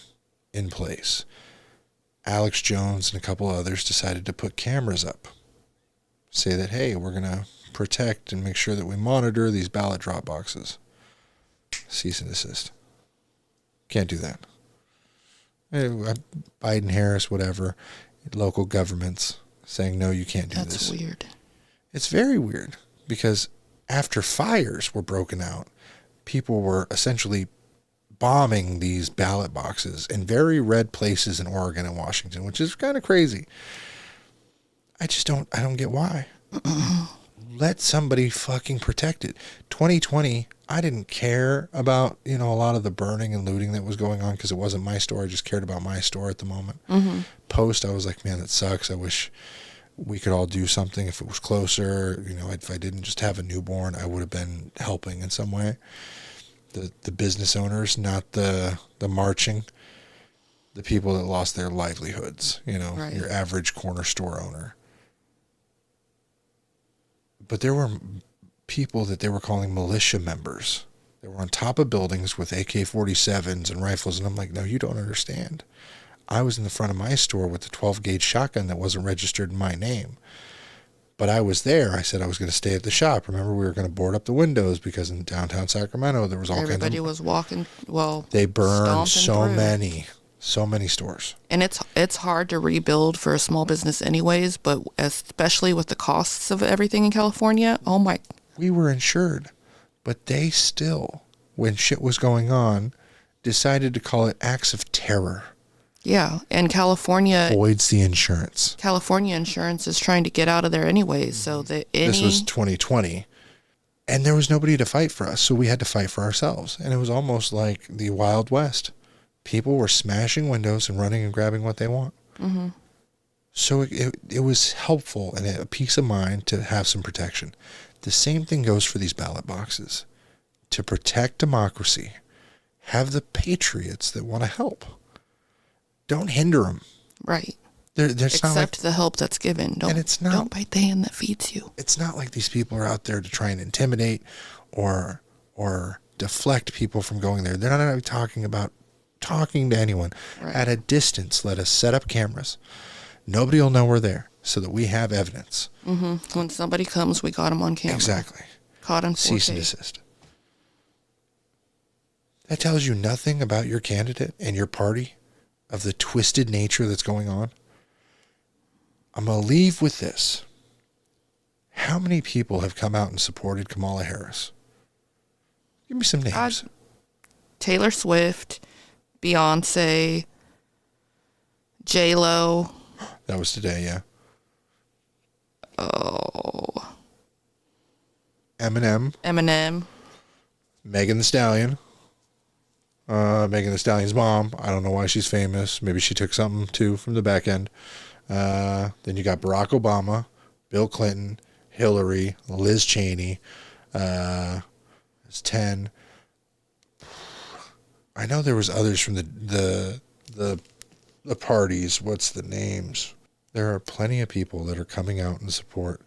B: in place. Alex Jones and a couple others decided to put cameras up. Say that, hey, we're going to protect and make sure that we monitor these ballot drop boxes. Cease and desist. Can't do that. Biden, Harris, whatever, local governments saying, no, you can't do this.
A: That's weird.
B: It's very weird because after fires were broken out, people were essentially bombing these ballot boxes in very red places in Oregon and Washington, which is kind of crazy. I don't get why. Let somebody fucking protect it. 2020, I didn't care about, a lot of the burning and looting that was going on because it wasn't my store. I just cared about my store at the moment. Post, I was like, man, that sucks. I wish we could all do something if it was closer. If I didn't just have a newborn, I would have been helping in some way. The business owners, not the marching, the people that lost their livelihoods,
A: Right.
B: Your average corner store owner. But there were people that they were calling militia members. They were on top of buildings with AK-47s and rifles, and I'm like, no, you don't understand. I was in the front of my store with the 12-gauge shotgun that wasn't registered in my name. But I was there. I said I was going to stay at the shop. Remember, we were going to board up the windows because in downtown Sacramento, there was all
A: Everybody
B: kinds of...
A: was walking,
B: They burned
A: stomping
B: so many stores.
A: And it's hard to rebuild for a small business anyways, but especially with the costs of everything in California, oh my...
B: We were insured, but they still, when shit was going on, decided to call it acts of terror.
A: Yeah, and California
B: Voids the insurance.
A: California insurance is trying to get out of there anyways, so that
B: This was 2020, and there was nobody to fight for us, so we had to fight for ourselves. And it was almost like the Wild West. People were smashing windows and running and grabbing what they want. So it was helpful and a peace of mind to have some protection. The same thing goes for these ballot boxes. To protect democracy, have the patriots that want to help. Don't hinder them.
A: right.
B: There's
A: Accept the help that's given. Don't bite the hand that feeds you.
B: It's not like these people are out there to try and intimidate or deflect people from going there. They're not talking about talking to anyone.
A: Right.
B: At a distance, let us set up cameras. Nobody will know we're there so that we have evidence.
A: When somebody comes, we got them on camera.
B: Exactly.
A: Caught on 4K.
B: Cease and desist. That tells you nothing about your candidate and your party, of the twisted nature that's going on. I'm going to leave with this. How many people have come out and supported Kamala Harris? Give me some names.
A: Taylor Swift, Beyonce, J-Lo.
B: That was today, yeah.
A: Oh.
B: Eminem. Megan Thee Stallion. Megan Thee Stallion's mom. I don't know why she's famous. Maybe she took something, too, from the back end. Then you got Barack Obama, Bill Clinton, Hillary, Liz Cheney. It's 10. I know there was others from the parties. What's the names? There are plenty of people that are coming out in support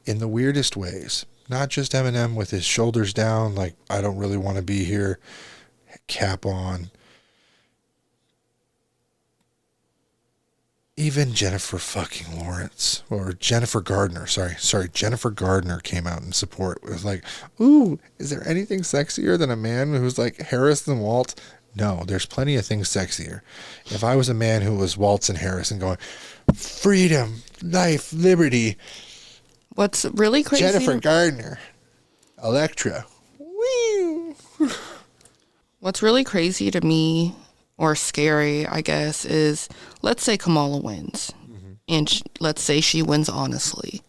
B: in the weirdest ways. Not just Eminem with his shoulders down, like, I don't really want to be here, cap on. Even Jennifer fucking Lawrence, or Jennifer Gardner, sorry, Jennifer Gardner came out in support. It was like, ooh, is there anything sexier than a man who's like Harris and Waltz? No, there's plenty of things sexier. If I was a man who was Waltz and Harris and going, freedom, life, liberty.
A: What's really crazy...
B: Jennifer Gardner, Electra. Woo!
A: What's really crazy to me, or scary, I guess, is let's say Kamala wins. And let's say she wins honestly.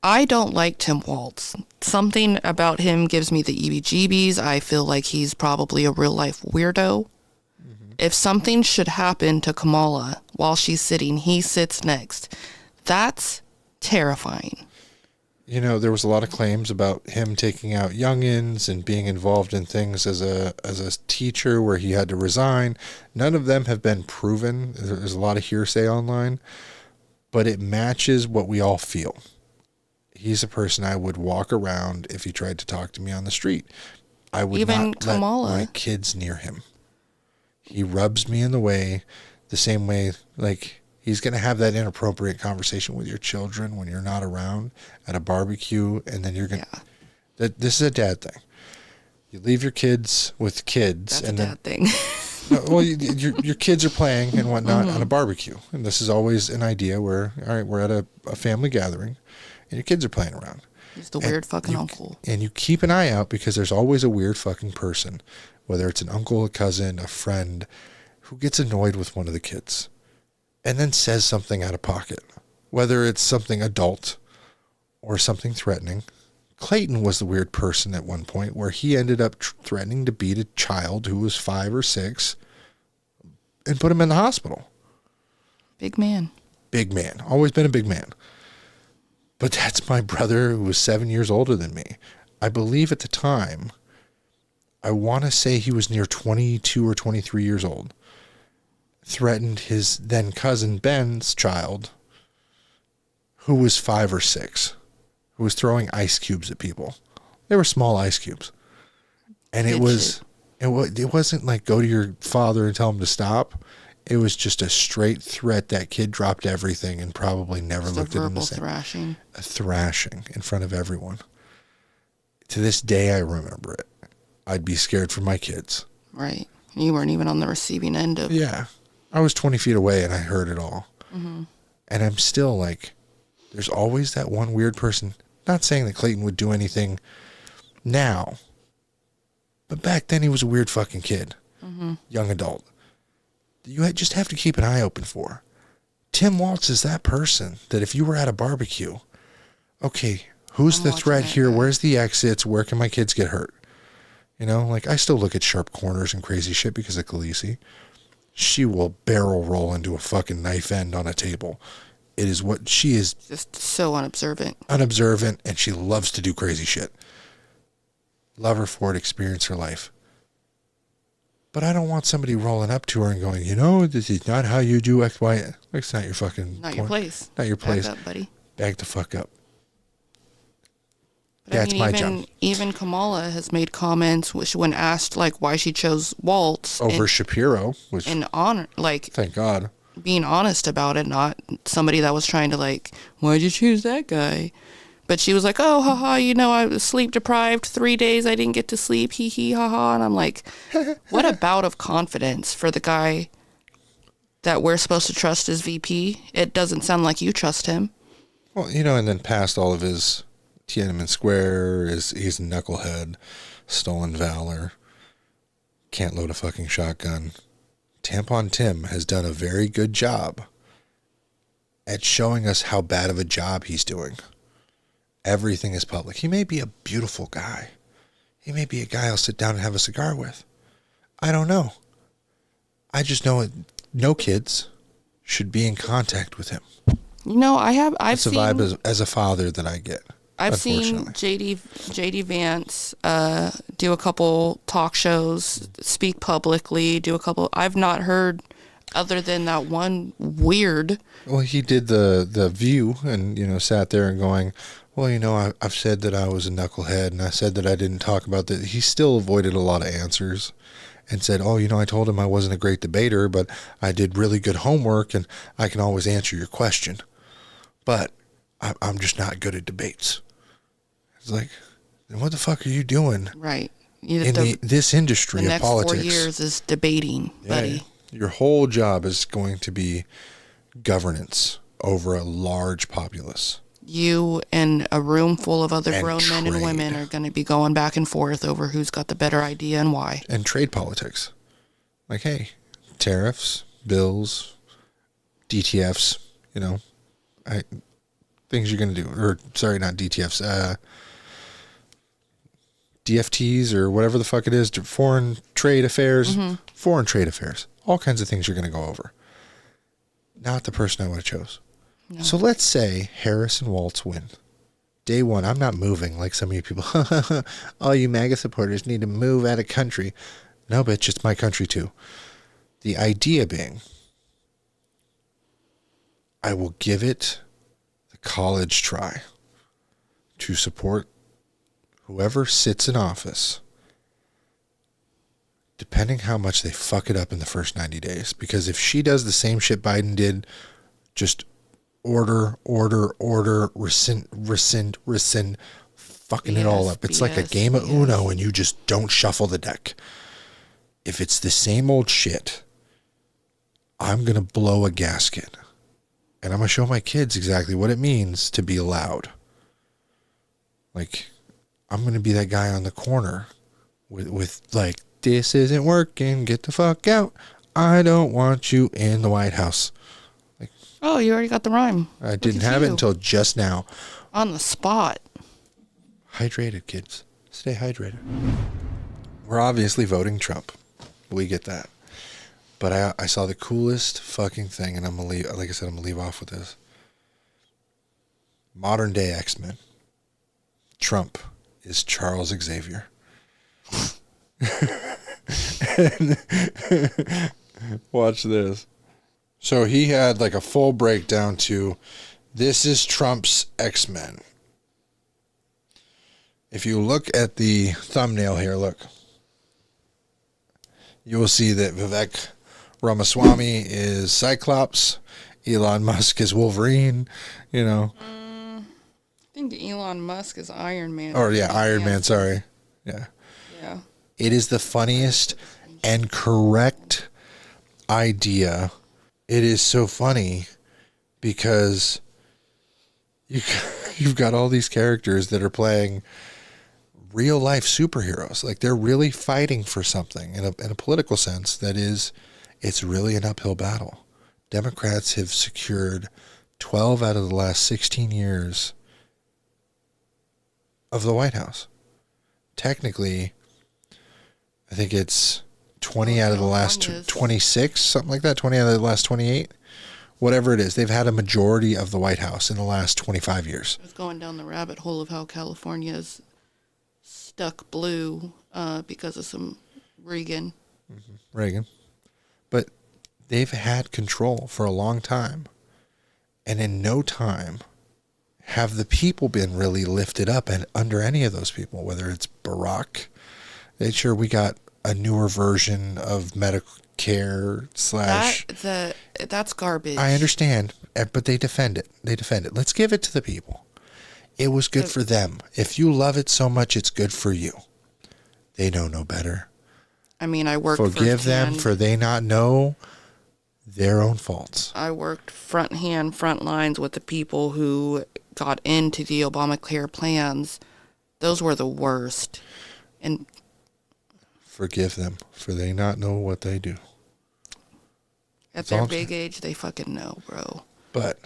A: I don't like Tim Walz. Something about him gives me the EBGBs. I feel like he's probably a real life weirdo. if something should happen to Kamala while she's sitting, he sits next. That's terrifying.
B: You know, there was a lot of claims about him taking out youngins and being involved in things as a teacher where he had to resign. None of them have been proven. There's a lot of hearsay online, but it matches what we all feel. He's a person I would walk around if he tried to talk to me on the street. I would
A: Even
B: not
A: Kamala.
B: let my kids near him. He rubs me in the way the same way, like, he's going to have that inappropriate conversation with your children when you're not around at a barbecue, and then you're going to... This is a dad thing. You leave your kids with kids.
A: That's
B: and
A: a
B: then,
A: dad thing.
B: well, your kids are playing and whatnot on a barbecue. And this is always an idea where, all right, we're at a family gathering, and your kids are playing around.
A: He's the weird fucking uncle.
B: And you keep an eye out because there's always a weird fucking person, whether it's an uncle, a cousin, a friend, who gets annoyed with one of the kids and then says something out of pocket, whether it's something adult or something threatening. Clayton was the weird person at one point where he ended up threatening to beat a child who was 5 or 6 and put him in the hospital.
A: Big man.
B: Big man. Always been a big man. But that's my brother who was 7 years older than me. I believe at the time, I want to say he was near 22 or 23 years old. Threatened his then cousin Ben's child, who was 5 or 6, who was throwing ice cubes at people. They were small ice cubes. And it wasn't like go to your father and tell him to stop. It was just a straight threat. That kid dropped everything and probably never
A: Just
B: looked at him the same.
A: thrashing.
B: A thrashing in front of everyone. To this day, I remember it. I'd be scared for my kids.
A: Right. You weren't even on the receiving end of...
B: Yeah. I was 20 feet away and I heard it all. Mm-hmm. And I'm still like, there's always that one weird person. Not saying that Clayton would do anything now, but back then he was a weird fucking kid. Mm-hmm. Young adult. You just have to keep an eye open for. Tim Walz is that person that if you were at a barbecue, okay, who's the threat here? Where's the exits? Where can my kids get hurt? You know, like I still look at sharp corners and crazy shit because of Khaleesi. She will barrel roll into a fucking knife end on a table. It is what she is.
A: Just so unobservant.
B: Unobservant, and she loves to do crazy shit. Love her for it, experience her life. But I don't want somebody rolling up to her and going, you know, this is not how you do X, Y. It's not your fucking
A: Not your place.
B: Not your place.
A: Back up, buddy.
B: Back the fuck up.
A: But
B: That's my job.
A: Even Kamala has made comments when asked like why she chose Walz
B: Over Shapiro, which
A: and honor like
B: thank God.
A: being honest about it, not somebody that was trying to like, why'd you choose that guy? But she was like, oh, haha, you know, I was sleep deprived 3 days. I didn't get to sleep. Hee hee, haha. And I'm like, what a bout of confidence for the guy that we're supposed to trust as VP. It doesn't sound like you trust him.
B: Well, you know, and then past all of his Tiananmen Square, he's a knucklehead, stolen valor, can't load a fucking shotgun. Tampon Tim has done a very good job at showing us how bad of a job he's doing. Everything is public. He may be a beautiful guy. He may be a guy I'll sit down and have a cigar with. I don't know. I just know no kids should be in contact with him.
A: You know, I've
B: That's
A: seen...
B: the vibe as a father that I get.
A: I've seen JD Vance do a couple talk shows, speak publicly, do a couple... I've not heard other than that one weird...
B: Well, he did the View and, you know, sat there and going... Well, you know, I've said that I was a knucklehead, and I said that I didn't talk about that. He still avoided a lot of answers and said, oh, you know, I told him I wasn't a great debater, but I did really good homework, and I can always answer your question. But I'm just not good at debates. It's like, then what the fuck are you doing?
A: Right.
B: In this industry of politics.
A: The next 4 years is debating, buddy.
B: Your whole job is going to be governance over a large populace.
A: You and a room full of other grown men and women are going to be going back and forth over who's got the better idea and why.
B: And trade politics. Like, hey, tariffs, bills, DTFs, you know, things you're going to do. Or, sorry, not DTFs, DFTs or whatever the fuck it is, foreign trade affairs. Mm-hmm. Foreign trade affairs. All kinds of things you're going to go over. Not the person I would have chose. No. So let's say Harris and Walz win. Day one, I'm not moving like some of you people. All you MAGA supporters need to move out of country. No, bitch, it's my country too. The idea being, I will give it the college try to support whoever sits in office, depending how much they fuck it up in the first 90 days. Because if she does the same shit Biden did, just order, rescind, fucking it all up. It's like a game of Uno and you just don't shuffle the deck. If it's the same old shit, I'm going to blow a gasket. And I'm going to show my kids exactly what it means to be loud. Like, I'm going to be that guy on the corner with like, this isn't working, get the fuck out. I don't want you in the White House. Like,
A: oh, you already got the rhyme.
B: I didn't have it until just now.
A: On the spot.
B: Hydrated, kids. Stay hydrated. We're obviously voting Trump. We get that. But I saw the coolest fucking thing, and I'm going to leave, like I said, I'm going to leave off with this. Modern day X-Men. Trump is Charles Xavier. Watch this. So he had like a full breakdown to, this is Trump's X-Men. If you look at the thumbnail here, look. You will see that Vivek Ramaswamy is Cyclops. Elon Musk is Wolverine, you know.
A: I think Elon Musk is Iron Man.
B: Or yeah, Iron Man, sorry. Yeah.
A: Yeah.
B: It is the funniest and correct idea. It is so funny because you've got all these characters that are playing real life superheroes. Like they're really fighting for something in a political sense that is, it's really an uphill battle. Democrats have secured 12 out of the last 16 years of the White House. Technically, I think it's 20 out of the last 26, something like that, 20 out of the last 28. Whatever it is, they've had a majority of the White House in the last 25 years.
A: I was going down the rabbit hole of how California's stuck blue because of some Reagan.
B: Mm-hmm. Reagan. But they've had control for a long time. And in no time have the people been really lifted up and under any of those people, whether it's Barack. Sure, we got a newer version of Medicare /
A: that's garbage.
B: I understand, but they defend it. Let's give it to the people. It was good for them. If you love it so much, it's good for you. They know no better.
A: I mean, I worked
B: Forgive them for they not know their own faults.
A: I worked front lines with the people who got into the Obamacare plans. Those were the worst. And
B: forgive them for they not know what they do.
A: At their big age, they fucking know, bro.
B: But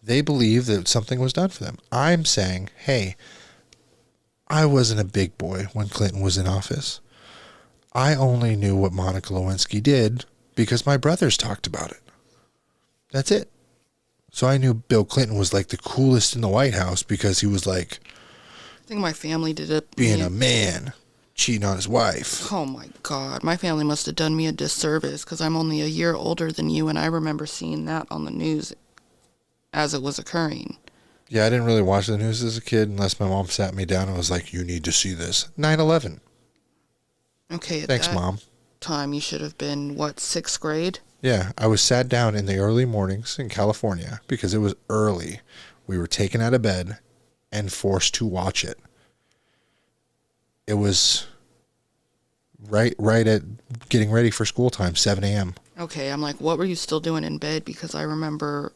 B: they believe that something was done for them. I'm saying, hey, I wasn't a big boy when Clinton was in office. I only knew what Monica Lewinsky did because my brothers talked about it. That's it. So I knew Bill Clinton was like the coolest in the White House because he was like,
A: I think my family did it.
B: Being a man, cheating on his wife.
A: Oh my God. My family must have done me a disservice because I'm only a year older than you, and I remember seeing that on the news as it was occurring.
B: Yeah, I didn't really watch the news as a kid unless my mom sat me down and was like, you need to see this. 9/11.
A: Okay.
B: Thanks, Mom.
A: Time you should have been, what, 6th grade?
B: Yeah, I was sat down in the early mornings in California because it was early. We were taken out of bed and forced to watch it. It was right at getting ready for school time, 7 a.m.
A: Okay, I'm like, what were you still doing in bed? Because I remember...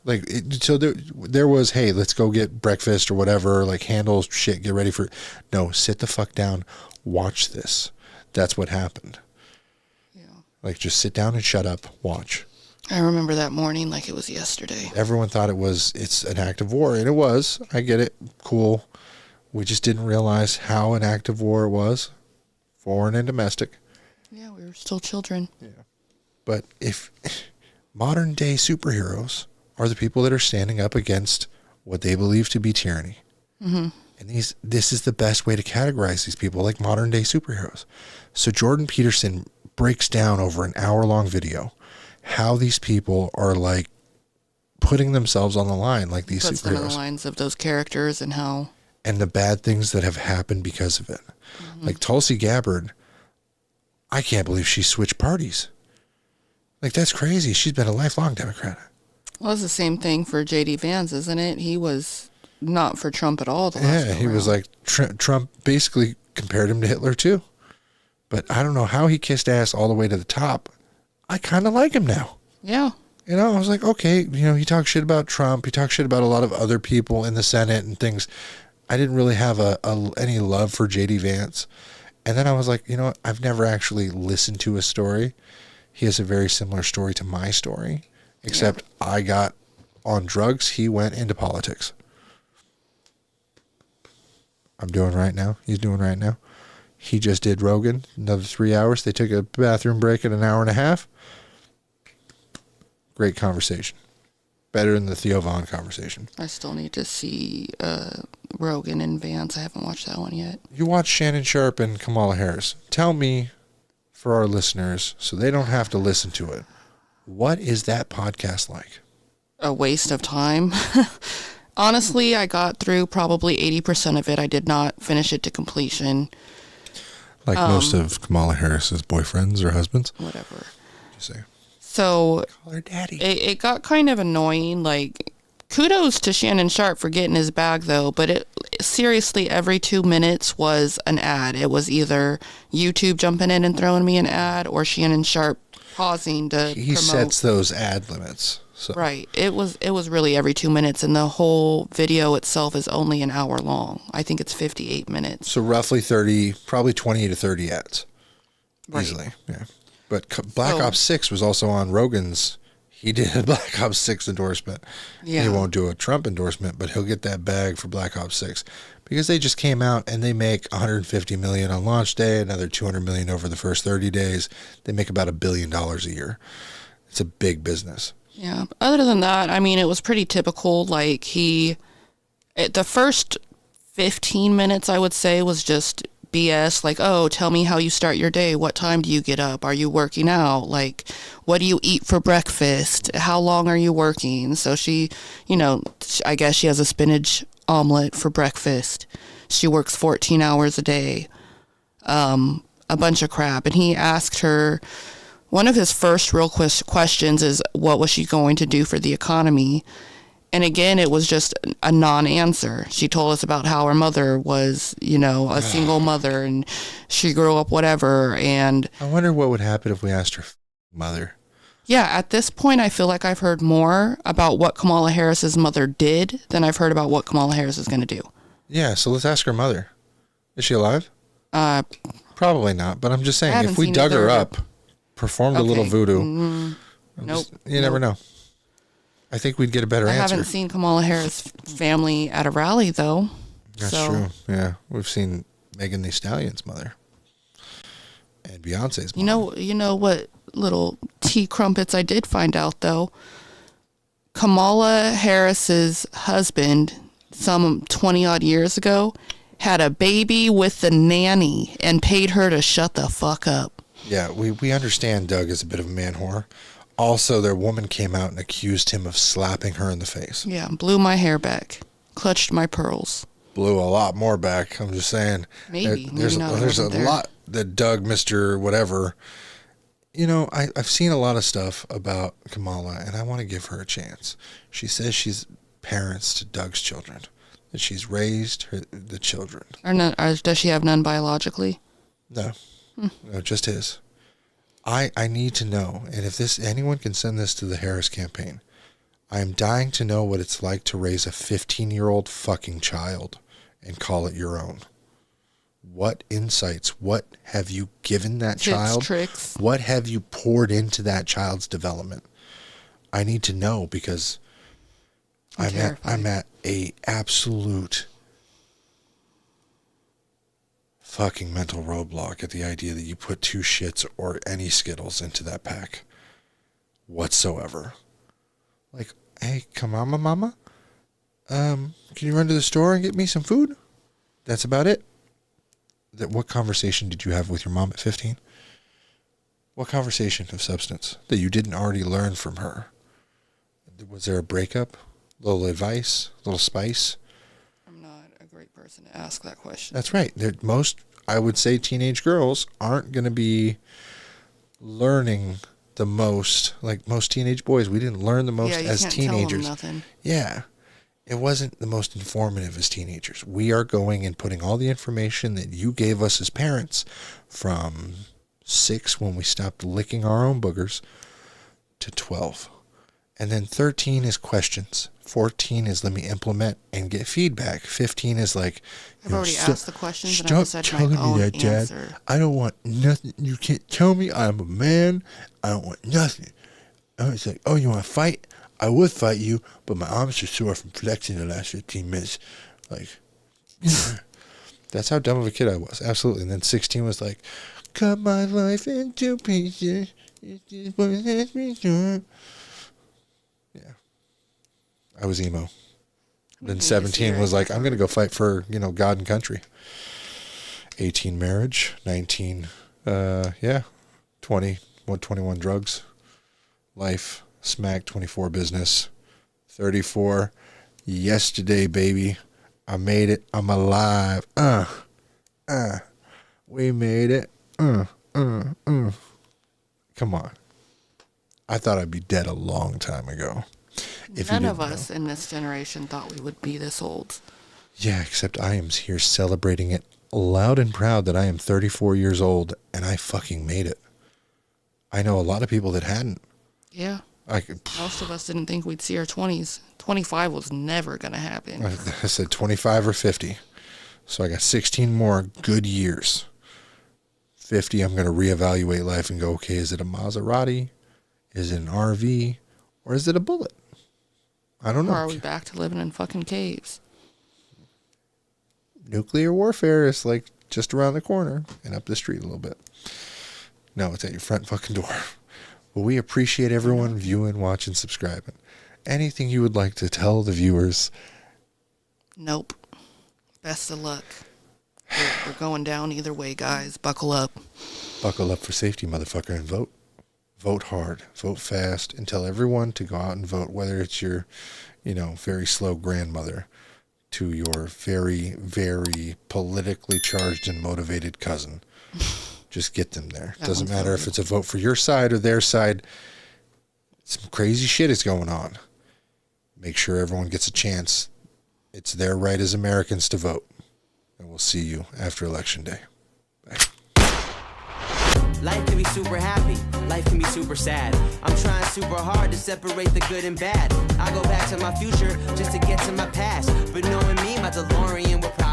B: So there was, hey, let's go get breakfast or whatever, like handle shit, get ready for... No, sit the fuck down, watch this. That's what happened. Yeah. Like, just sit down and shut up, watch.
A: I remember that morning like it was yesterday.
B: Everyone thought it's an act of war, and it was. I get it. Cool. We just didn't realize how an act of war it was, foreign and domestic.
A: Yeah, we were still children.
B: Yeah. But if modern day superheroes are the people that are standing up against what they believe to be tyranny. Mm-hmm. And this is the best way to categorize these people, like modern day superheroes. So Jordan Peterson breaks down over an hour-long video how these people are like putting themselves on the line, like these
C: Puts
B: superheroes.
C: them in the lines of those characters and how...
B: And the bad things that have happened because of it. Mm-hmm. Like Tulsi Gabbard, I can't believe she switched parties. Like, that's crazy. She's been a lifelong Democrat.
C: Well, it's the same thing for J.D. Vance, isn't it? He was not for Trump at all the last
B: Yeah, he was like, Trump basically compared him to Hitler too. But I don't know how he kissed ass all the way to the top. I kind of like him now.
C: Yeah.
B: You know, I was like, okay, you know, he talks shit about Trump. He talks shit about a lot of other people in the Senate and things. I didn't really have any love for J.D. Vance. And then I was like, you know what? I've never actually listened to his story. He has a very similar story to my story, except I got on drugs. He went into politics. I'm doing right now. He's doing right now. He just did Rogan, another 3 hours. They took a bathroom break at an hour and a half. Great conversation. Better than the Theo Vaughn conversation.
C: I still need to see Rogan and Vance. I haven't watched that one yet.
B: You watch Shannon Sharpe and Kamala Harris. Tell me, for our listeners, so they don't have to listen to it, what is that podcast like?
C: A waste of time. Honestly, I got through probably 80% of it. I did not finish it to completion.
B: Like most of Kamala Harris's boyfriends or husbands?
C: Whatever.
B: Just say.
C: So
B: Call her daddy.
C: it got kind of annoying. Like, kudos to Shannon Sharpe for getting his bag, though. But it seriously, every 2 minutes was an ad. It was either YouTube jumping in and throwing me an ad, or Shannon Sharpe pausing to
B: He
C: promote.
B: sets those ad limits. So.
C: Right. It was really every 2 minutes, and the whole video itself is only an hour long. I think it's 58 minutes.
B: So roughly 30, probably 20 to 30 ads.
C: Right.
B: Easily, yeah. But Black Ops 6 was also on Rogan's. He did a Black Ops 6 endorsement.
C: Yeah.
B: He won't do a Trump endorsement, but he'll get that bag for Black Ops 6 because they just came out and they make $150 million on launch day, another $200 million over the first 30 days. They make about $1 billion a year. It's a big business.
C: Yeah. Other than that, I mean, it was pretty typical. Like, the first 15 minutes, I would say, was just BS. Like, oh, tell me how you start your day. What time do you get up? Are you working out? Like, what do you eat for breakfast? How long are you working? So she, you know, I guess she has a spinach omelet for breakfast. She works 14 hours a day. A bunch of crap. And he asked her, one of his first real questions is, what was she going to do for the economy? And again, it was just a non-answer. She told us about how her mother was, you know, a single mother, and she grew up whatever. And
B: I wonder what would happen if we asked her mother.
C: yeah, at this point, I feel like I've heard more about what Kamala Harris's mother did than I've heard about what Kamala Harris is going to do.
B: Yeah, so let's ask her mother. Is she alive? Probably not, but I'm just saying, if we dug her up, performed a little voodoo,
C: Nope.
B: You never know. I think we'd get a better
C: I
B: answer.
C: haven't seen Kamala Harris' family at a rally, though.
B: That's true. Yeah, we've seen Megan Thee Stallion's mother and Beyonce's mom.
C: You know what little tea crumpets I did find out, though? Kamala Harris's husband, some 20-odd years ago, had a baby with the nanny and paid her to shut the fuck up.
B: Yeah, we understand Doug is a bit of a man whore. Also, their woman came out and accused him of slapping her in the face.
C: Yeah, blew my hair back, clutched my pearls.
B: Blew a lot more back. I'm just saying.
C: Maybe.
B: There's
C: Maybe not.
B: a lot that Doug, Mr. Whatever. You know, I've seen a lot of stuff about Kamala, and I want to give her a chance. She says she's parents to Doug's children, that she's raised the children.
C: Does she have none biologically?
B: No, no, just his. I need to know, and if anyone can send this to the Harris campaign, I am dying to know what it's like to raise a 15-year-old fucking child and call it your own. What insights, what have you given that child?
C: Tricks.
B: What have you poured into that child's development? I need to know because I'm at a absolute fucking mental roadblock at the idea that you put two shits or any Skittles into that pack. whatsoever. Like, hey, come on, mama. Can you run to the store and get me some food? That's about it. What conversation did you have with your mom at 15? What conversation of substance that you didn't already learn from her? Was there a breakup? A little advice? A little spice?
C: I'm not a great person to ask that question.
B: That's right. Most, I would say, teenage girls aren't going to be learning the most. Like most teenage boys, we didn't learn the most as teenagers.
C: Tell them nothing.
B: Yeah. It wasn't the most informative as teenagers. We are going and putting all the information that you gave us as parents from 6 when we stopped licking our own boogers to 12. And then 13 is questions. 14 is let me implement and get feedback. 15 is like,
C: I've already asked the questions and I
B: stop
C: decided
B: telling
C: my own
B: me that, Dad.
C: answer.
B: I don't want nothing. You can't tell me I'm a man. I don't want nothing. And it's like, oh, you want to fight? I would fight you, but my arms are sore from flexing the last 15 minutes. Like, that's how dumb of a kid I was. Absolutely. And then 16 was like, cut my life into pieces. Yeah. I was emo. Then 17 was like, I'm going to go fight for, God and country. 18, marriage. 19, 20, 21, drugs. Life. Smack. 24, business. 34, yesterday, baby. I made it. I'm alive. We made it. Come on. I thought I'd be dead a long time ago.
C: None of us in this generation thought we would be this old.
B: Yeah, except I am here celebrating it loud and proud that I am 34 years old and I fucking made it. I know a lot of people that hadn't.
C: Yeah. Most of us didn't think we'd see our 20s. 25 was never going to happen.
B: I said 25 or 50. So I got 16 more good years. 50, I'm going to reevaluate life and go, okay, is it a Maserati? Is it an RV? Or is it a bullet? I don't know.
C: Or are we back to living in fucking caves?
B: Nuclear warfare is like just around the corner and up the street a little bit. No, it's at your front fucking door. Well, we appreciate everyone viewing, watching, subscribing. Anything you would like to tell the viewers?
C: Nope. Best of luck. We're going down either way, guys. Buckle up.
B: Buckle up for safety, motherfucker, and vote. Vote hard. Vote fast. And tell everyone to go out and vote, whether it's your, very slow grandmother to your very, very politically charged and motivated cousin. Just get them there. Doesn't matter if it's a vote for your side or their side. Some crazy shit is going on. Make sure everyone gets a chance. It's their right as Americans to vote. And we'll see you after Election Day. Bye.
G: Life can be super happy, life can be super sad. I'm trying super hard to separate the good and bad. I go back to my future just to get to my past. But knowing me, my DeLorean will probably